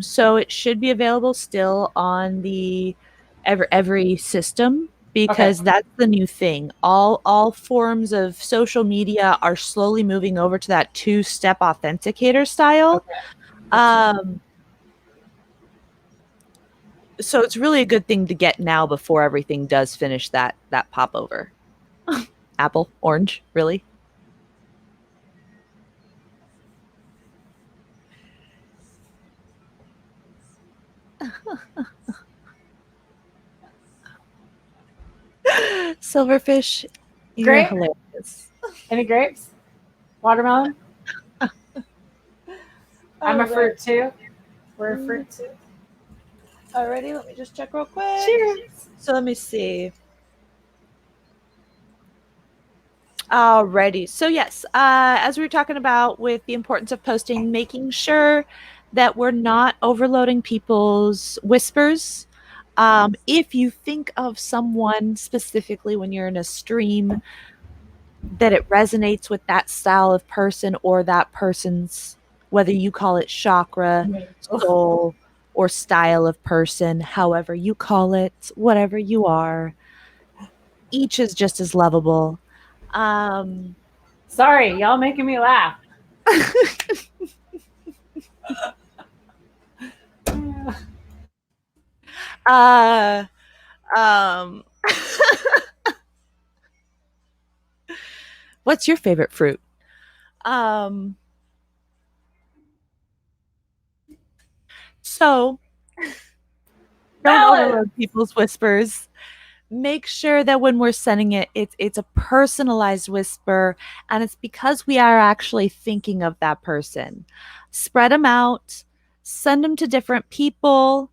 So it should be available still on the every system, because that's the new thing. All forms of social media are slowly moving over to that two-step authenticator style.
Okay.
So it's really a good thing to get now before everything does finish that pop over. Apple, orange, really? Silverfish, you're
Great.
hilarious.
Any grapes? Watermelon? I'm a fruit too. We're a fruit too.
Alrighty, let me just check real quick.
Cheers.
So let me see. Alrighty. So yes, as we were talking about with the importance of posting, making sure that we're not overloading people's whispers. If you think of someone specifically when you're in a stream that it resonates with that style of person or that person's, whether you call it chakra, soul, or style of person, however you call it, whatever you are, each is just as lovable.
Sorry, y'all making me laugh.
What's your favorite fruit? So don't overload people's whispers. Make sure that when we're sending it, it's a personalized whisper, and it's because we are actually thinking of that person. Spread them out, send them to different people.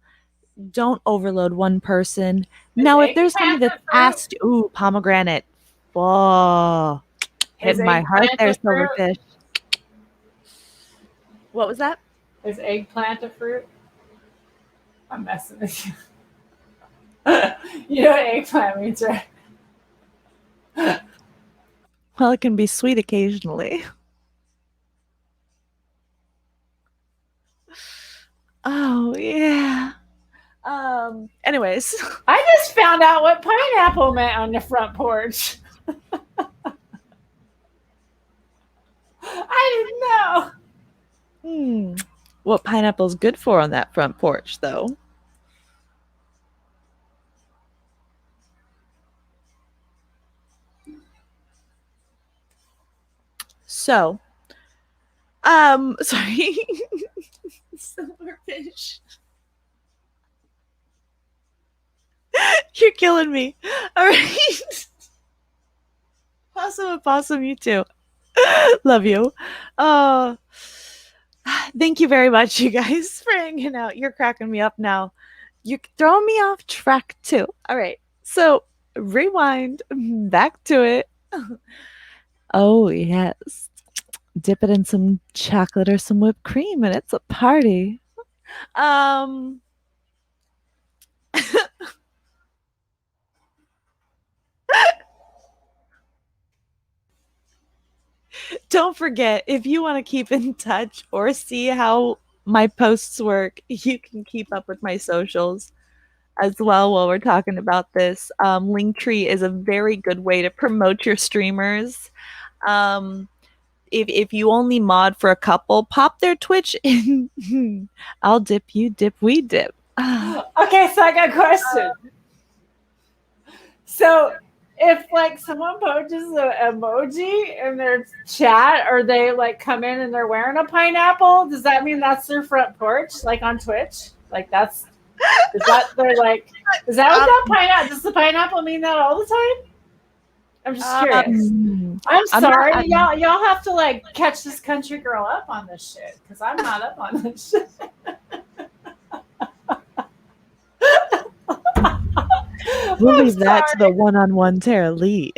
Don't overload one person. Now, if there's somebody that's asked, ooh, pomegranate. Oh, hit my heart there, Silverfish. What was that?
Is eggplant a fruit? I'm messing with you. You know what eggplant means, right?
Well, it can be sweet occasionally. Oh, yeah. Anyways.
I just found out what pineapple meant on the front porch. I didn't know.
What pineapple's good for on that front porch, though? So, sorry. Silverfish. You're killing me. All right. Possum, you too. Love you. Thank you very much, you guys, for hanging out. You're cracking me up now. You're throwing me off track too. All right. So rewind back to it. Oh, yes. Dip it in some chocolate or some whipped cream and it's a party. Don't forget, if you want to keep in touch or see how my posts work, you can keep up with my socials as well while we're talking about this. Linktree is a very good way to promote your streamers. If you only mod for a couple, pop their Twitch in. I'll dip, you dip, we dip.
Okay, so I got a question. So if like someone posts an emoji in their chat, or they like come in and they're wearing a pineapple, does that mean that's their front porch, like on Twitch? Like is that what that pineapple? Does the pineapple mean that all the time? I'm just curious. I'm sorry, y'all have to like catch this country girl up on this shit, because I'm not up on this shit.
We'll leave that to the one-on-one Tara Lee.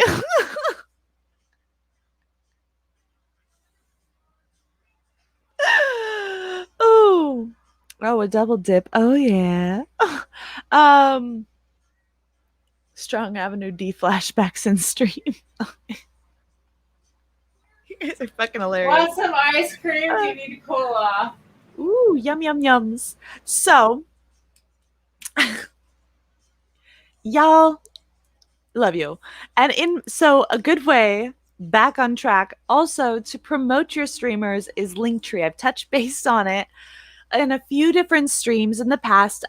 Oh, a double dip. Oh yeah. Strong Avenue D flashbacks in stream. You guys are fucking hilarious.
Want some ice cream? Do you need a cola?
Ooh, yum yums. So y'all, love you. And so a good way back on track also to promote your streamers is Linktree. I've touched base on it in a few different streams in the past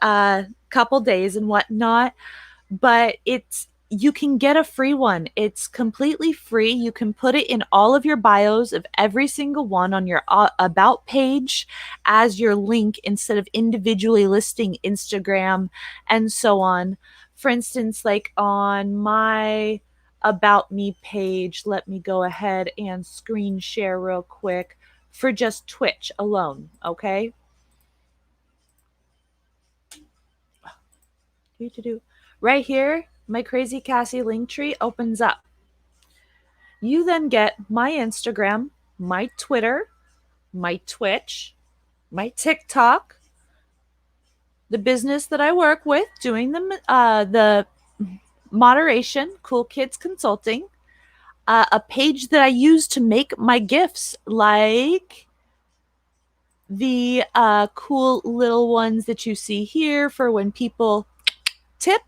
couple days and whatnot, but you can get a free one. It's completely free. You can put it in all of your bios of every single one on your about page as your link instead of individually listing Instagram and so on. For instance, like on my About Me page. Let me go ahead and screen share real quick for just Twitch alone, okay? Right here, my Crazy Cassie link tree opens up. You then get my Instagram, my Twitter, my Twitch, my TikTok, the business that I work with doing the moderation, Cool Kids Consulting, a page that I use to make my gifts, like the cool little ones that you see here for when people tip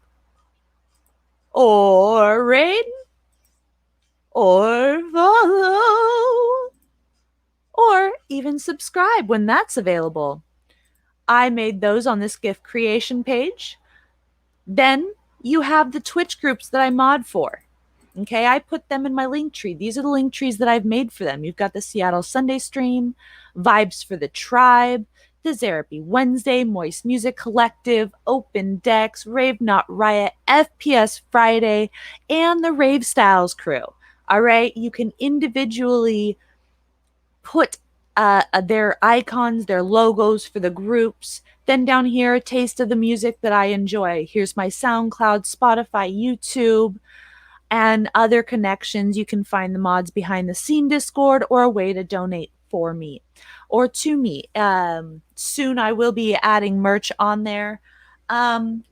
or raid or follow or even subscribe when that's available. I made those on this gift creation page. Then you have the Twitch groups that I mod for. Okay, I put them in my link tree. These are the link trees that I've made for them. You've got the Seattle Sunday Stream, Vibes for the Tribe, the Therapy Wednesday, Moist Music Collective, Open Decks, Rave Not Riot, FPS Friday, and the Rave Styles crew. All right, you can individually put their icons, their logos for the groups. Then down here, a taste of the music that I enjoy. Here's my SoundCloud, Spotify, YouTube, and other connections. You can find the mods behind the scene Discord or a way to donate for me or to me. Soon I will be adding merch on there. Some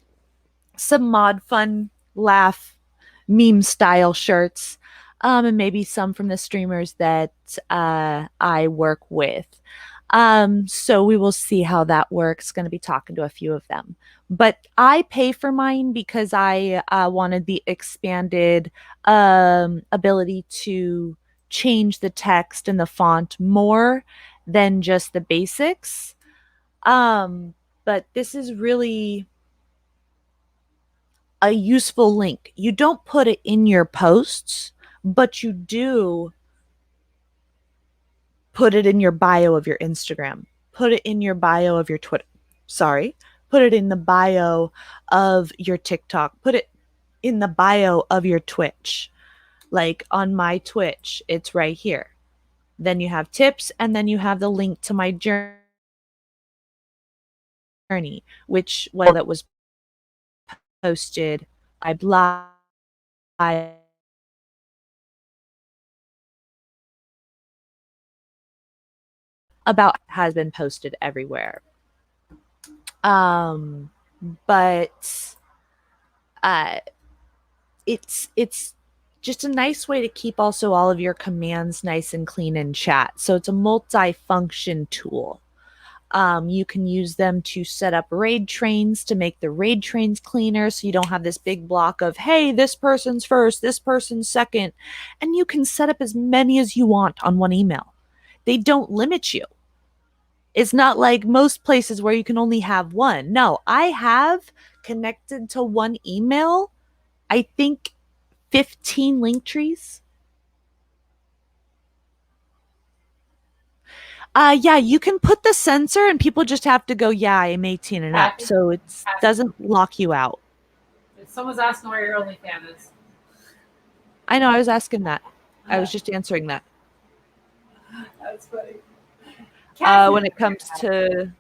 mod fun, laugh, meme style shirts. And maybe some from the streamers that I work with. So we will see how that works. Going to be talking to a few of them. But I pay for mine because I wanted the expanded ability to change the text and the font more than just the basics. But this is really a useful link. You don't put it in your posts, but you do put it in your bio of your Instagram. Put it in your bio of your Twitter. Put it in the bio of your TikTok. Put it in the bio of your Twitch. Like on my Twitch, it's right here. Then you have tips, and then you have the link to my journey, that was posted. I live about has been posted everywhere. But it's just a nice way to keep also all of your commands nice and clean in chat. So it's a multi-function tool. You can use them to set up raid trains to make the raid trains cleaner, so you don't have this big block of, hey, this person's first, this person's second. And you can set up as many as you want on one email. They don't limit you. It's not like most places where you can only have one. No, I have connected to one email, I think 15 link trees. Yeah, you can put the sensor and people just have to go, yeah, I'm 18 and up. So it doesn't lock you out.
Someone's asking where your OnlyFans is.
I know, I was asking that. I was just answering that.
That's funny.
When it comes to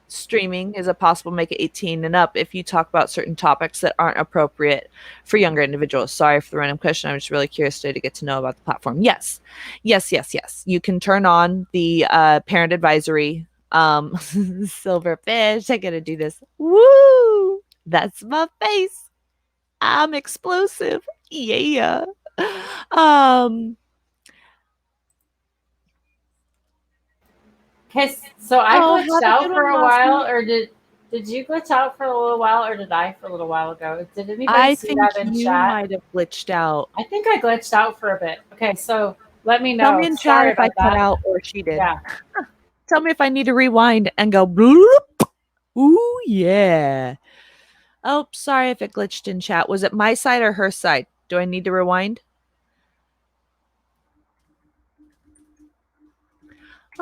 streaming, is it possible to make it 18 and up if you talk about certain topics that aren't appropriate for younger individuals? Sorry for the random question. I'm just really curious today to get to know about the platform. Yes. You can turn on the parent advisory. Silverfish, I gotta do this. Woo! That's my face. I'm explosive. Yeah.
Okay, so I glitched out for a while, or did you glitch out for a little while, or did I for a little while ago? Did anybody see that in chat?
I think you might have glitched out.
I think I glitched out for a bit. Okay, so let me know.
Tell me in chat if I cut out or she did. Yeah. Tell me if I need to rewind and go bloop. Ooh, yeah. Oh, sorry if it glitched in chat. Was it my side or her side? Do I need to rewind?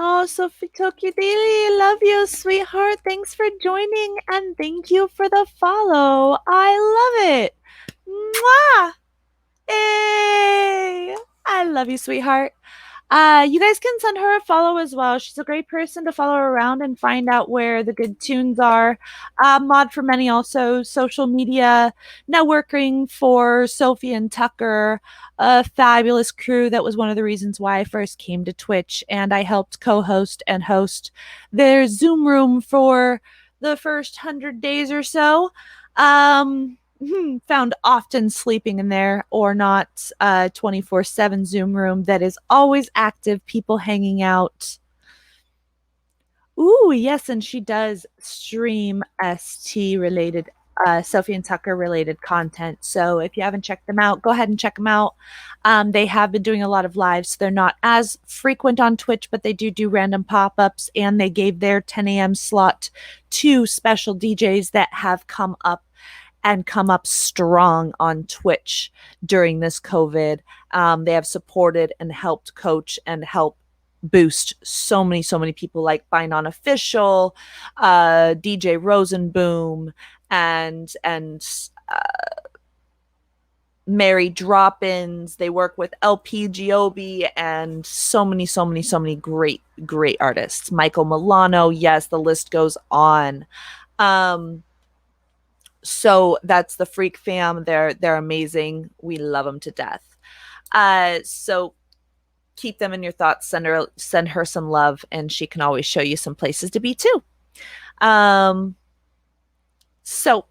Oh, Sophie Toki Daily, love you, sweetheart. Thanks for joining and thank you for the follow. I love it. Mwah! love you, sweetheart. You guys can send her a follow as well. She's a great person to follow around and find out where the good tunes are. Mod for Many also social media networking for Sophie and Tucker, a fabulous crew that was one of the reasons why I first came to Twitch, and I helped co-host and host their Zoom room for the first 100 days or so. Found often sleeping in there or not, 24/7 Zoom room that is always active, people hanging out. Ooh, yes, and she does stream ST related, Sophie and Tucker related content. So if you haven't checked them out, go ahead and check them out. They have been doing a lot of lives. So they're not as frequent on Twitch, but they do random pop-ups, and they gave their 10 a.m. slot to special DJs that have come up strong on Twitch during this COVID. They have supported and helped coach and help boost so many people like Binon Official, DJ Rosenboom, and Mary Drop-ins. They work with LP Giobi and so many great artists. Michael Milano, yes, the list goes on. So that's the Freak Fam. They're amazing. We love them to death. So keep them in your thoughts. Send her some love, and she can always show you some places to be too. So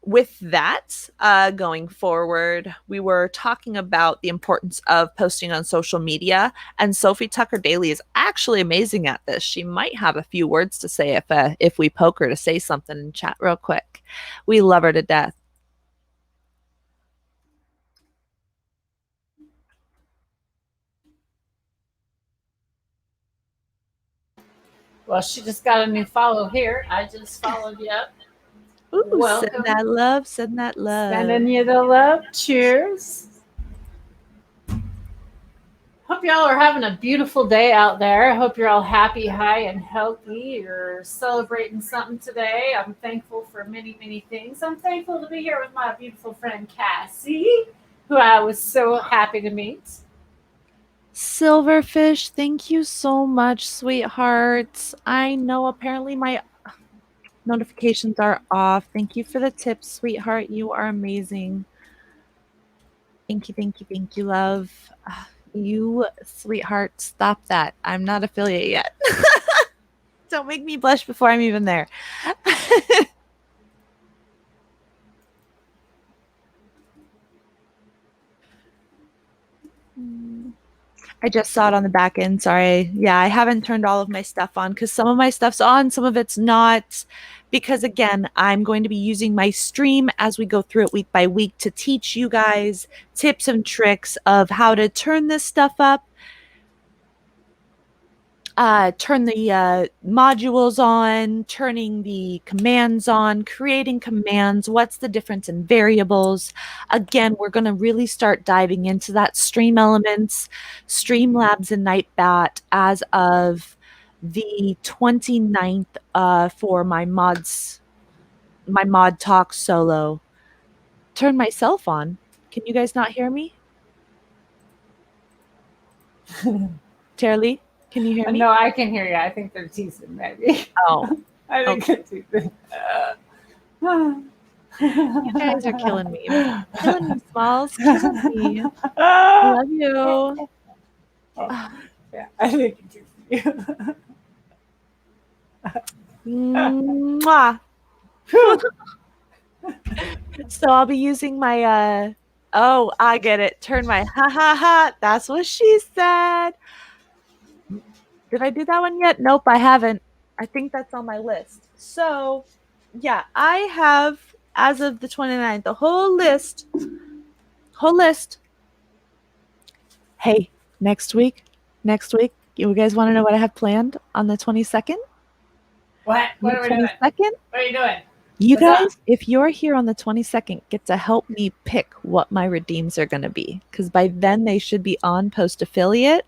with that, going forward, we were talking about the importance of posting on social media, and Sophie Tucker Daly is actually amazing at this. She might have a few words to say if we poke her to say something in chat real quick. We love her to death.
Well, she just got a new follow here. I just followed you up.
Ooh,
Welcome.
send that love. Send that love.
Sending you the love. Cheers. Hope y'all are having a beautiful day out there. I hope you're all happy, high, and healthy. You're celebrating something today. I'm thankful for many things. I'm thankful to be here with my beautiful friend Cassie, who I was so happy to meet.
Silverfish, thank you so much, sweetheart. I know apparently my notifications are off. Thank you for the tips, sweetheart. You are amazing. Thank you, love. You, sweetheart, stop that. I'm not affiliate yet. Don't make me blush before I'm even there. I just saw it on the back end. Sorry. Yeah, I haven't turned all of my stuff on because some of my stuff's on, some of it's not. Because again, I'm going to be using my stream as we go through it week by week to teach you guys tips and tricks of how to turn this stuff up, turn the modules on, turning the commands on, creating commands, what's the difference in variables. Again, we're going to really start diving into that Stream Elements, Streamlabs, and Nightbat as of the 29th for my Mod Talk solo. Turn myself on. Can you guys not hear me? Tara-Lee? Can you hear me?
No, I can hear you. I think they're teasing, maybe.
Oh.
I think they're teasing.
You guys are killing me. Killing me, Smalls. Killing me. I love you.
Yeah, I think you're teasing you.
Mwah. So I'll be using my oh, I get it. Turn my ha. That's what she said. Did I do that one yet? Nope, I haven't. I think that's on my list. So yeah, I have, as of the 29th, the whole list. Hey, next week, you guys want to know what I have planned on the 22nd?
What? What are we doing?
22nd?
What are you doing?
You
What's
guys,
up?
if you're here on the 22nd, get to help me pick what my redeems are going to be. Because by then they should be on post affiliate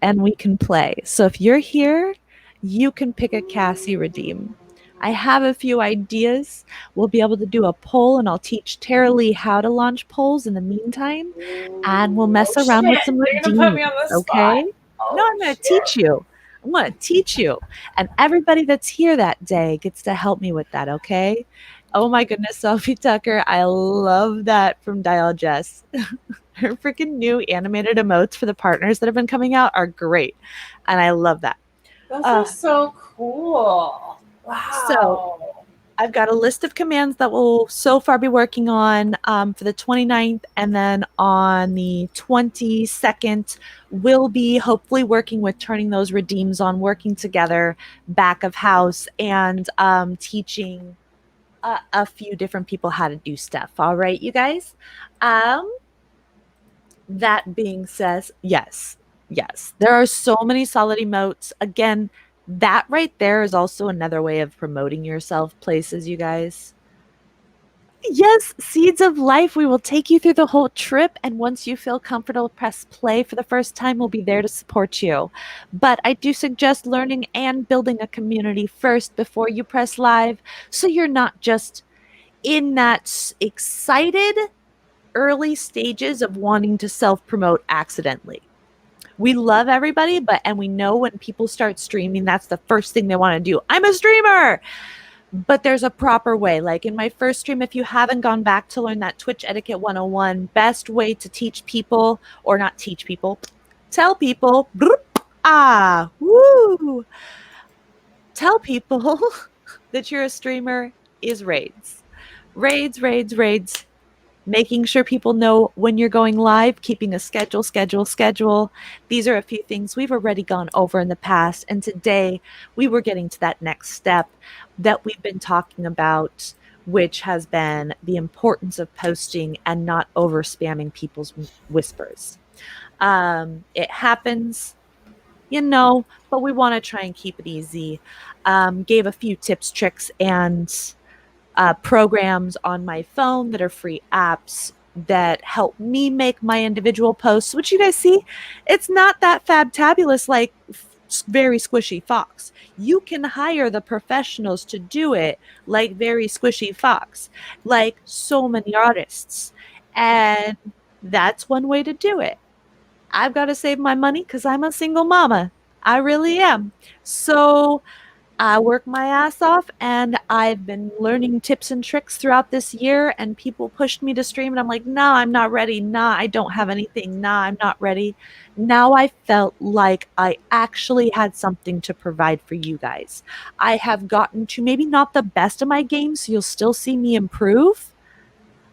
and we can play. So if you're here, you can pick a Cassie redeem. I have a few ideas. We'll be able to do a poll, and I'll teach Tara Lee how to launch polls in the meantime, and we'll mess
Oh,
around with
shit.
some
You're gonna put me
redeems,
on the
okay?
spot. Oh,
No, I'm going to
shit.
teach you. I'm going to teach you. And everybody that's here that day gets to help me with that, okay? Oh my goodness, Sophie Tucker. I love that from Dial Jess. Her freaking new animated emotes for the partners that have been coming out are great. And I love that.
Those are so cool.
So
Wow.
I've got a list of commands that we'll so far be working on for the 29th, and then on the 22nd, we'll be hopefully working with turning those redeems on, working together, back of house, and teaching a few different people how to do stuff. All right, you guys? That being said, yes, there are so many solid emotes. Again, that right there is also another way of promoting yourself places, you guys. Yes, Seeds of Life. We will take you through the whole trip. And once you feel comfortable, press play for the first time. We'll be there to support you. But I do suggest learning and building a community first before you press live. So you're not just in that excited early stages of wanting to self promote accidentally. We love everybody, and we know when people start streaming, that's the first thing they want to do. I'm a streamer. But there's a proper way. Like in my first stream, if you haven't gone back to learn that Twitch Etiquette 101, best way to teach people, or not teach people, tell people, woo, tell people that you're a streamer is raids. Raids. Making sure people know when you're going live, keeping a schedule. These are a few things we've already gone over in the past. And today we were getting to that next step that we've been talking about, which has been the importance of posting and not over spamming people's whispers. It happens, but we want to try and keep it easy. Gave a few tips, tricks, and programs on my phone that are free apps that help me make my individual posts, which you guys see, it's not that fabtabulous like Very Squishy Fox. You can hire the professionals to do it like Very Squishy Fox, like so many artists. And that's one way to do it. I've got to save my money because I'm a single mama. I really am. So I work my ass off, and I've been learning tips and tricks throughout this year, and people pushed me to stream, and I'm like, nah, I'm not ready. Nah, I don't have anything. Nah, I'm not ready. Now I felt like I actually had something to provide for you guys. I have gotten to maybe not the best of my game, so you'll still see me improve,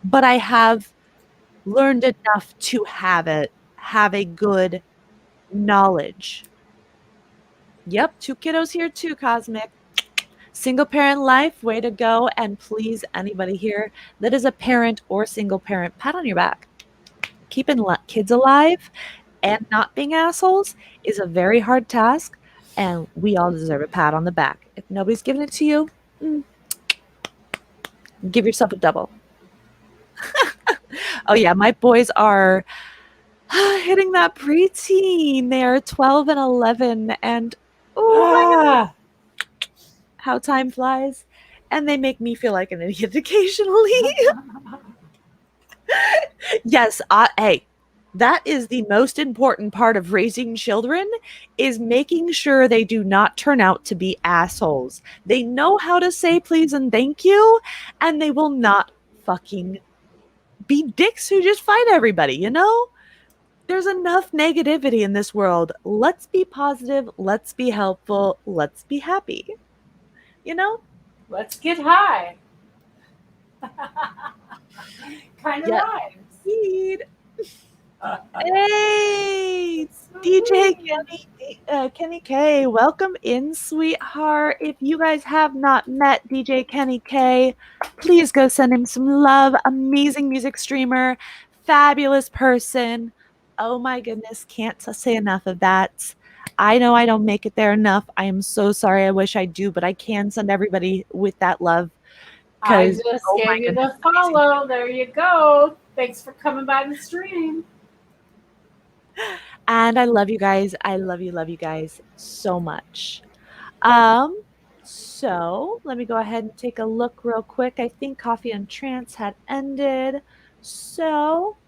but I have learned enough to have a good knowledge. Yep, 2 kiddos here too, Cosmic. Single parent life, way to go. And please, anybody here that is a parent or single parent, pat on your back. Keeping kids alive and not being assholes is a very hard task, and we all deserve a pat on the back. If nobody's giving it to you, give yourself a double. Oh yeah, my boys are hitting that preteen. They are 12 and 11, and oh my God, how time flies. And they make me feel like an idiot occasionally. Yes, hey, that is the most important part of raising children, is making sure they do not turn out to be assholes. They know how to say please and thank you, and they will not fucking be dicks who just fight everybody, There's enough negativity in this world. Let's be positive. Let's be helpful. Let's be happy.
Let's get high. Kind of rhymes.
Indeed. Hey, DJ Kenny K, welcome in, sweetheart. If you guys have not met DJ Kenny K, please go send him some love. Amazing music streamer, fabulous person. Oh my goodness, can't say enough of that. I know I don't make it there enough. I am so sorry. I wish I do, but I can send everybody with that love.
I just gave you the follow. There you go. Thanks for coming by the stream.
And I love you guys. I love you guys so much. So let me go ahead and take a look real quick. I think Coffee and Trance had ended. So,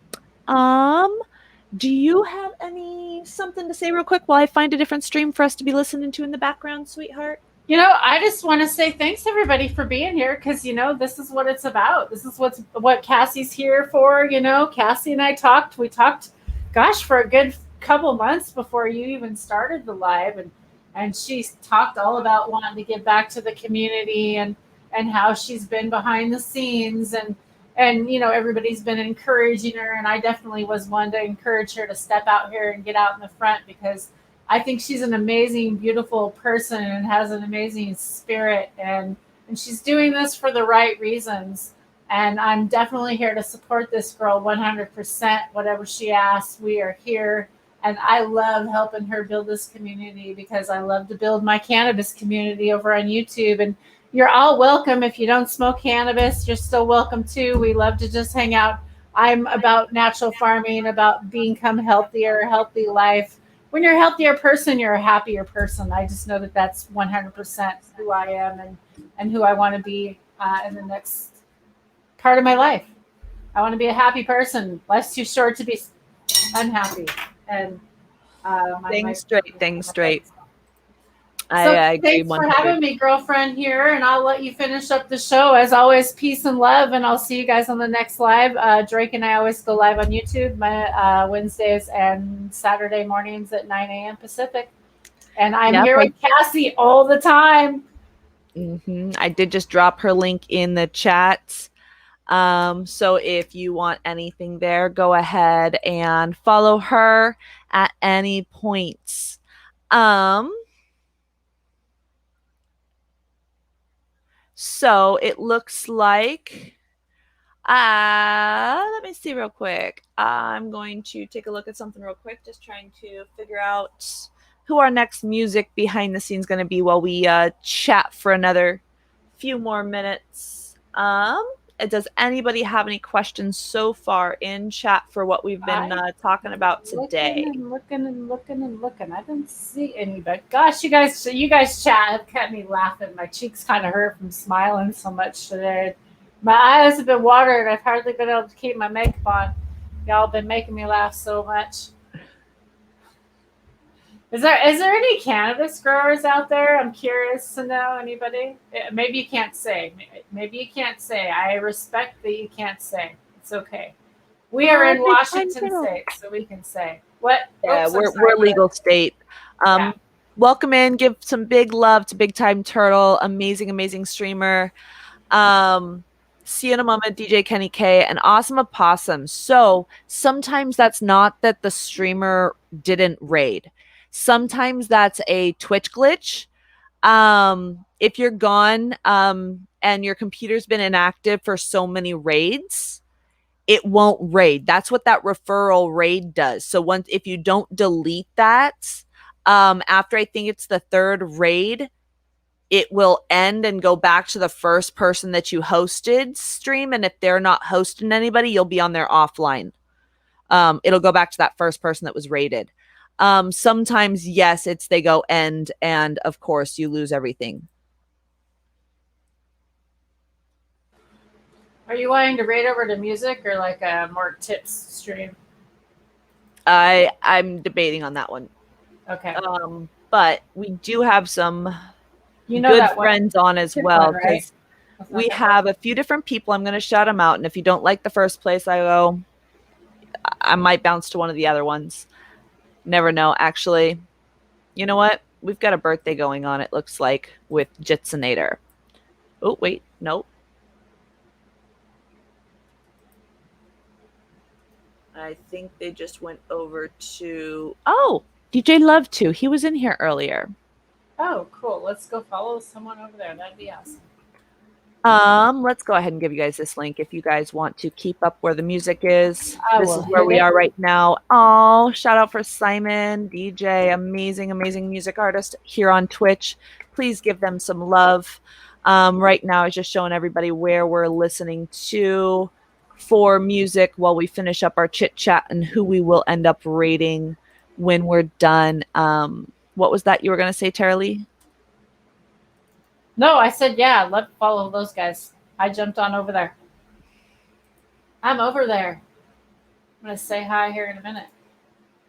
do you have something to say real quick while I find a different stream for us to be listening to in the background, sweetheart?
I just want to say thanks everybody for being here, because this is what it's about. This is what Cassie's here for. Cassie and I talked. We talked, gosh, for a good couple months before you even started the live, and she talked all about wanting to give back to the community and how she's been behind the scenes, and everybody's been encouraging her, and I definitely was one to encourage her to step out here and get out in the front, because I think she's an amazing, beautiful person and has an amazing spirit, and she's doing this for the right reasons. And I'm definitely here to support this girl 100%. Whatever she asks, we are here. And I love helping her build this community, because I love to build my cannabis community over on YouTube. And you're all welcome. If you don't smoke cannabis, you're still welcome too. We love to just hang out. I'm about natural farming, about become healthier, healthy life. When you're a healthier person, you're a happier person. I just know that that's 100% who I am and who I want to be in the next part of my life. I want to be a happy person. Life's too short to be unhappy. And
Things straight.
I agree. Thanks for having me, girlfriend, here, and I'll let you finish up the show. As always, peace and love, and I'll see you guys on the next live. Drake and I always go live on YouTube my Wednesdays and Saturday mornings at 9 a.m. Pacific. And I'm here with Cassie all the time.
I did just drop her link in the chat. So if you want anything there, go ahead and follow her at any points. So it looks like, let me see real quick. I'm going to take a look at something real quick, just trying to figure out who our next music behind the scenes going to be while we chat for another few more minutes. Does anybody have any questions so far in chat for what we've been talking about today?
Looking. I didn't see anybody. Gosh, you guys chat have kept me laughing. My cheeks kind of hurt from smiling so much today. My eyes have been watered. I've hardly been able to keep my makeup on. Y'all been making me laugh so much. Is there any cannabis growers out there? I'm curious to know. Anybody? Maybe you can't say. Maybe you can't say. I respect that you can't say. It's okay. We are in Washington State, so we can say. What?
Yeah, we're a legal state. Welcome in. Give some big love to Big Time Turtle. Amazing streamer. See you in a moment, DJ Kenny K, and Awesome Opossum. So sometimes that's not that the streamer didn't raid. Sometimes that's a Twitch glitch. If you're gone and your computer's been inactive for so many raids, it won't raid. That's what that referral raid does. So if you don't delete that, after I think it's the third raid, it will end and go back to the first person that you hosted stream. And if they're not hosting anybody, you'll be on their offline. It'll go back to that first person that was raided. Sometimes, yes, they go end, and of course you lose everything.
Are you wanting to raid over to music or like a more tips stream?
I'm debating on that one.
Okay.
But we do have some good friends on as well, because we have a few different people. I'm going to shout them out, and if you don't like the first place I might bounce to one of the other ones. Never know. Actually, you know what? We've got a birthday going on, it looks like, with Jitsinator. Oh, wait. Nope. I think they just went over to... Oh, DJ Love 2. He was in here earlier.
Oh, cool. Let's go follow someone over there. That'd be awesome.
Let's go ahead and give you guys this link if you guys want to keep up where the music is. This is where we are right now. Oh, shout out for Simon, DJ, amazing music artist here on Twitch. Please give them some love. Right now, it's just showing everybody where we're listening to for music while we finish up our chit chat and who we will end up rating when we're done. What was that you were going to say, Tara Lee?
No, I said, yeah, let follow those guys. I jumped on over there. I'm over there. I'm going to say hi here in a minute.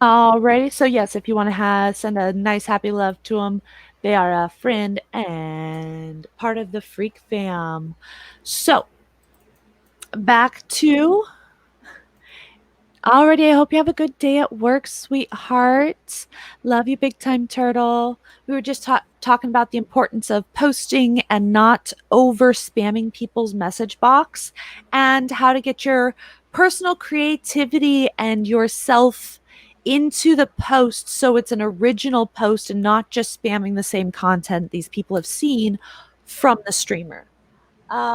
Alrighty, so yes, if you want to send a nice happy love to them, they are a friend and part of the Freak fam. So back to already. I hope you have a good day at work, sweetheart. Love you, big time turtle. We were just talking about the importance of posting and not over spamming people's message box, and how to get your personal creativity and yourself into the post so it's an original post and not just spamming the same content these people have seen from the streamer.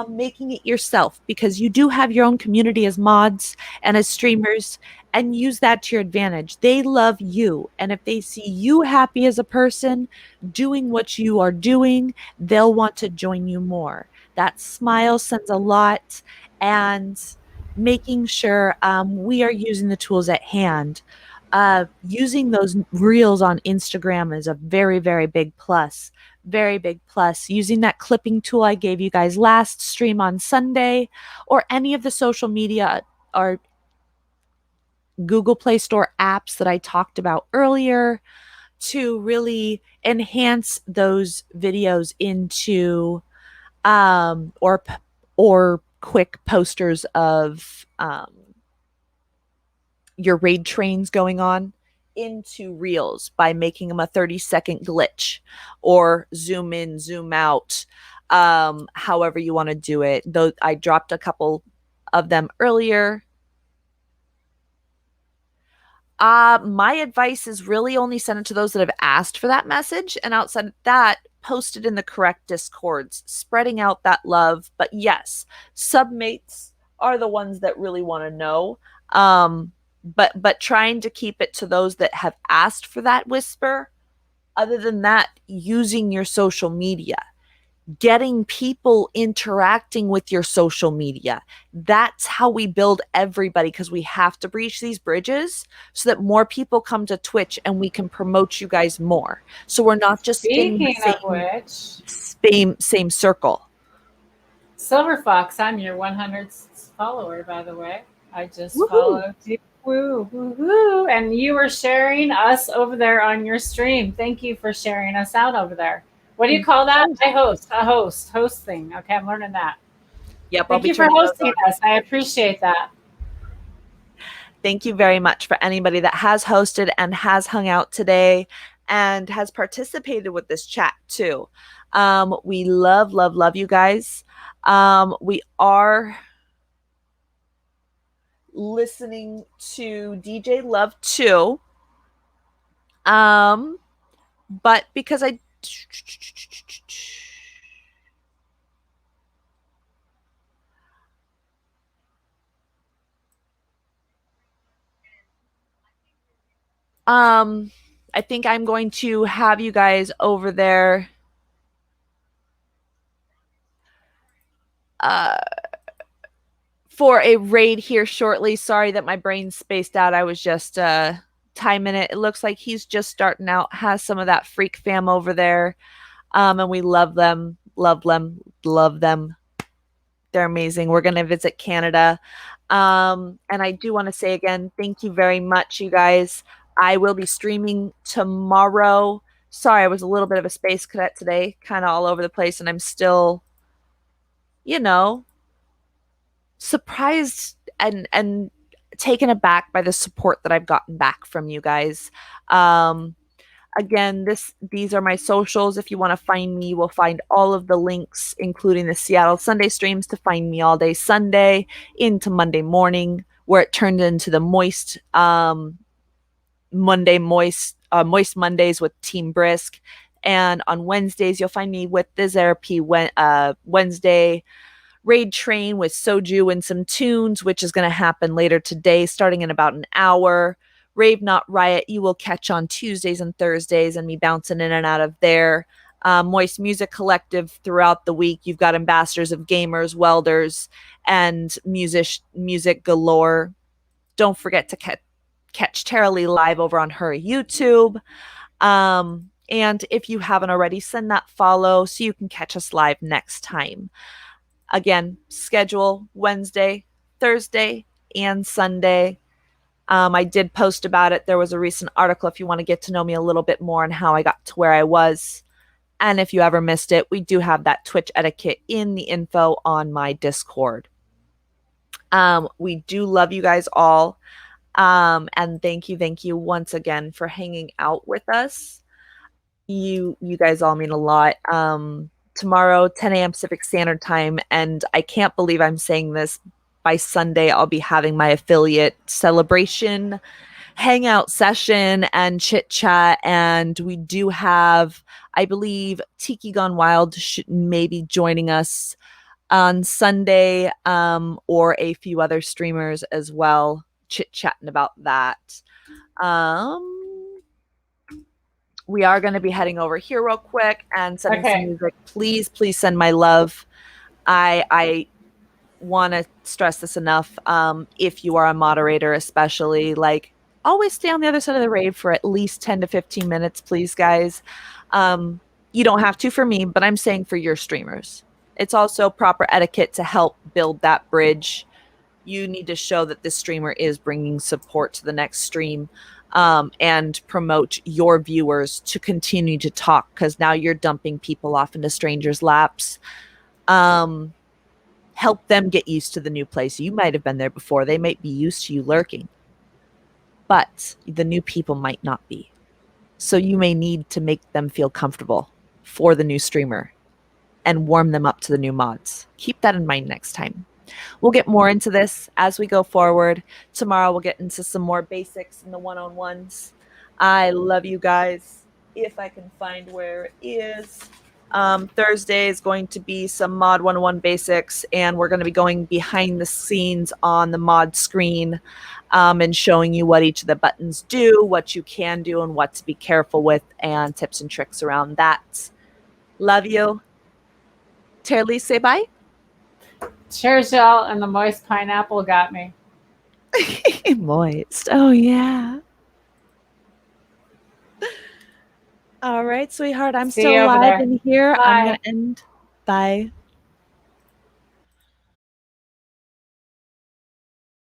Making it yourself, because you do have your own community as mods and as streamers, and use that to your advantage. They love you, and if they see you happy as a person doing what you are doing, they'll want to join you more. That smile sends a lot, and making sure we are using the tools at hand. Using those reels on Instagram is a very, very big plus. Very big plus. Using that clipping tool I gave you guys last stream on Sunday, or any of the social media or Google Play Store apps that I talked about earlier, to really enhance those videos into or quick posters of your raid trains going on into reels by making them a 30-second glitch, or zoom in, zoom out, however you want to do it. Though I dropped a couple of them earlier. My advice is really only send it to those that have asked for that message, and outside of that, post it in the correct discords, spreading out that love. But yes, submates are the ones that really want to know. But trying to keep it to those that have asked for that whisper. Other than that, using your social media, getting people interacting with your social media. That's how we build everybody, because we have to breach these bridges so that more people come to Twitch and we can promote you guys more. So we're not just
Speaking of which,
same circle.
Silver Fox, I'm your 100th follower, by the way. I just
Woohoo.
followed you. Woo, woo, woo. And you were sharing us over there on your stream. Thank you for sharing us out over there. What do you call that? I host thing. Okay, I'm learning that.
Yep.
Thank you for hosting us. I appreciate that.
Thank you very much for anybody that has hosted and has hung out today and has participated with this chat too. We love, love, love you guys. We are listening to DJ Love 2. But because I I think I'm going to have you guys over there for a raid here shortly. Sorry that my brain spaced out. I was just timing it. It looks like he's just starting out, has some of that Freak fam over there. And we love them, love them, love them. They're amazing. We're going to visit Canada. And I do want to say again, thank you very much, you guys. I will be streaming tomorrow. Sorry, I was a little bit of a space cadet today, kind of all over the place, and I'm still, surprised and taken aback by the support that I've gotten back from you guys. Again, these are my socials. If you want to find me, you will find all of the links, including the Seattle Sunday streams, to find me all day Sunday into Monday morning, where it turned into the Moist Mondays with Team Brisk. And on Wednesdays, you'll find me with the Therapy Wednesday raid train with Soju and some tunes, which is going to happen later today, starting in about an hour. Rave Not Riot, you will catch on Tuesdays and Thursdays, and me bouncing in and out of there. Moist Music Collective throughout the week. You've got Ambassadors of Gamers, Welders, and music galore. Don't forget to catch Tara Lee live over on her YouTube. And if you haven't already, send that follow so you can catch us live next time. Again, schedule Wednesday, Thursday, and Sunday. I did post about it. There was a recent article if you want to get to know me a little bit more on how I got to where I was. And if you ever missed it, we do have that Twitch etiquette in the info on my Discord. We do love you guys all. And thank you once again for hanging out with us. You guys all mean a lot. Tomorrow, 10 a.m. Pacific Standard Time, and I can't believe I'm saying this. By Sunday, I'll be having my affiliate celebration, hangout session, and chit chat. And we do have, I believe, Tiki Gone Wild should maybe joining us on Sunday, or a few other streamers as well, chit chatting about that. We are going to be heading over here real quick and sending some music. Please send my love. I want to stress this enough. If you are a moderator, especially, like, always stay on the other side of the rave for at least 10 to 15 minutes, please, guys. You don't have to for me, but I'm saying for your streamers. It's also proper etiquette to help build that bridge. You need to show that this streamer is bringing support to the next stream, and promote your viewers to continue to talk, because now you're dumping people off into strangers' laps. Help them get used to the new place. You might have been there before. They might be used to you lurking, but the new people might not be. So you may need to make them feel comfortable for the new streamer and warm them up to the new mods. Keep that in mind next time. We'll get more into this as we go forward. Tomorrow we'll get into some more basics in the one-on-ones. I love you guys. If I can find where it is. Thursday is going to be some Mod 101 basics, and we're going to be going behind the scenes on the mod screen, and showing you what each of the buttons do, what you can do, and what to be careful with, and tips and tricks around that. Love you. Terly, say bye.
Cheers, y'all, and the moist pineapple got me.
Moist. Oh, yeah. All right, sweetheart. I'm
See
still
you over
alive
there.
in here.
Bye.
I'm going to end. Bye.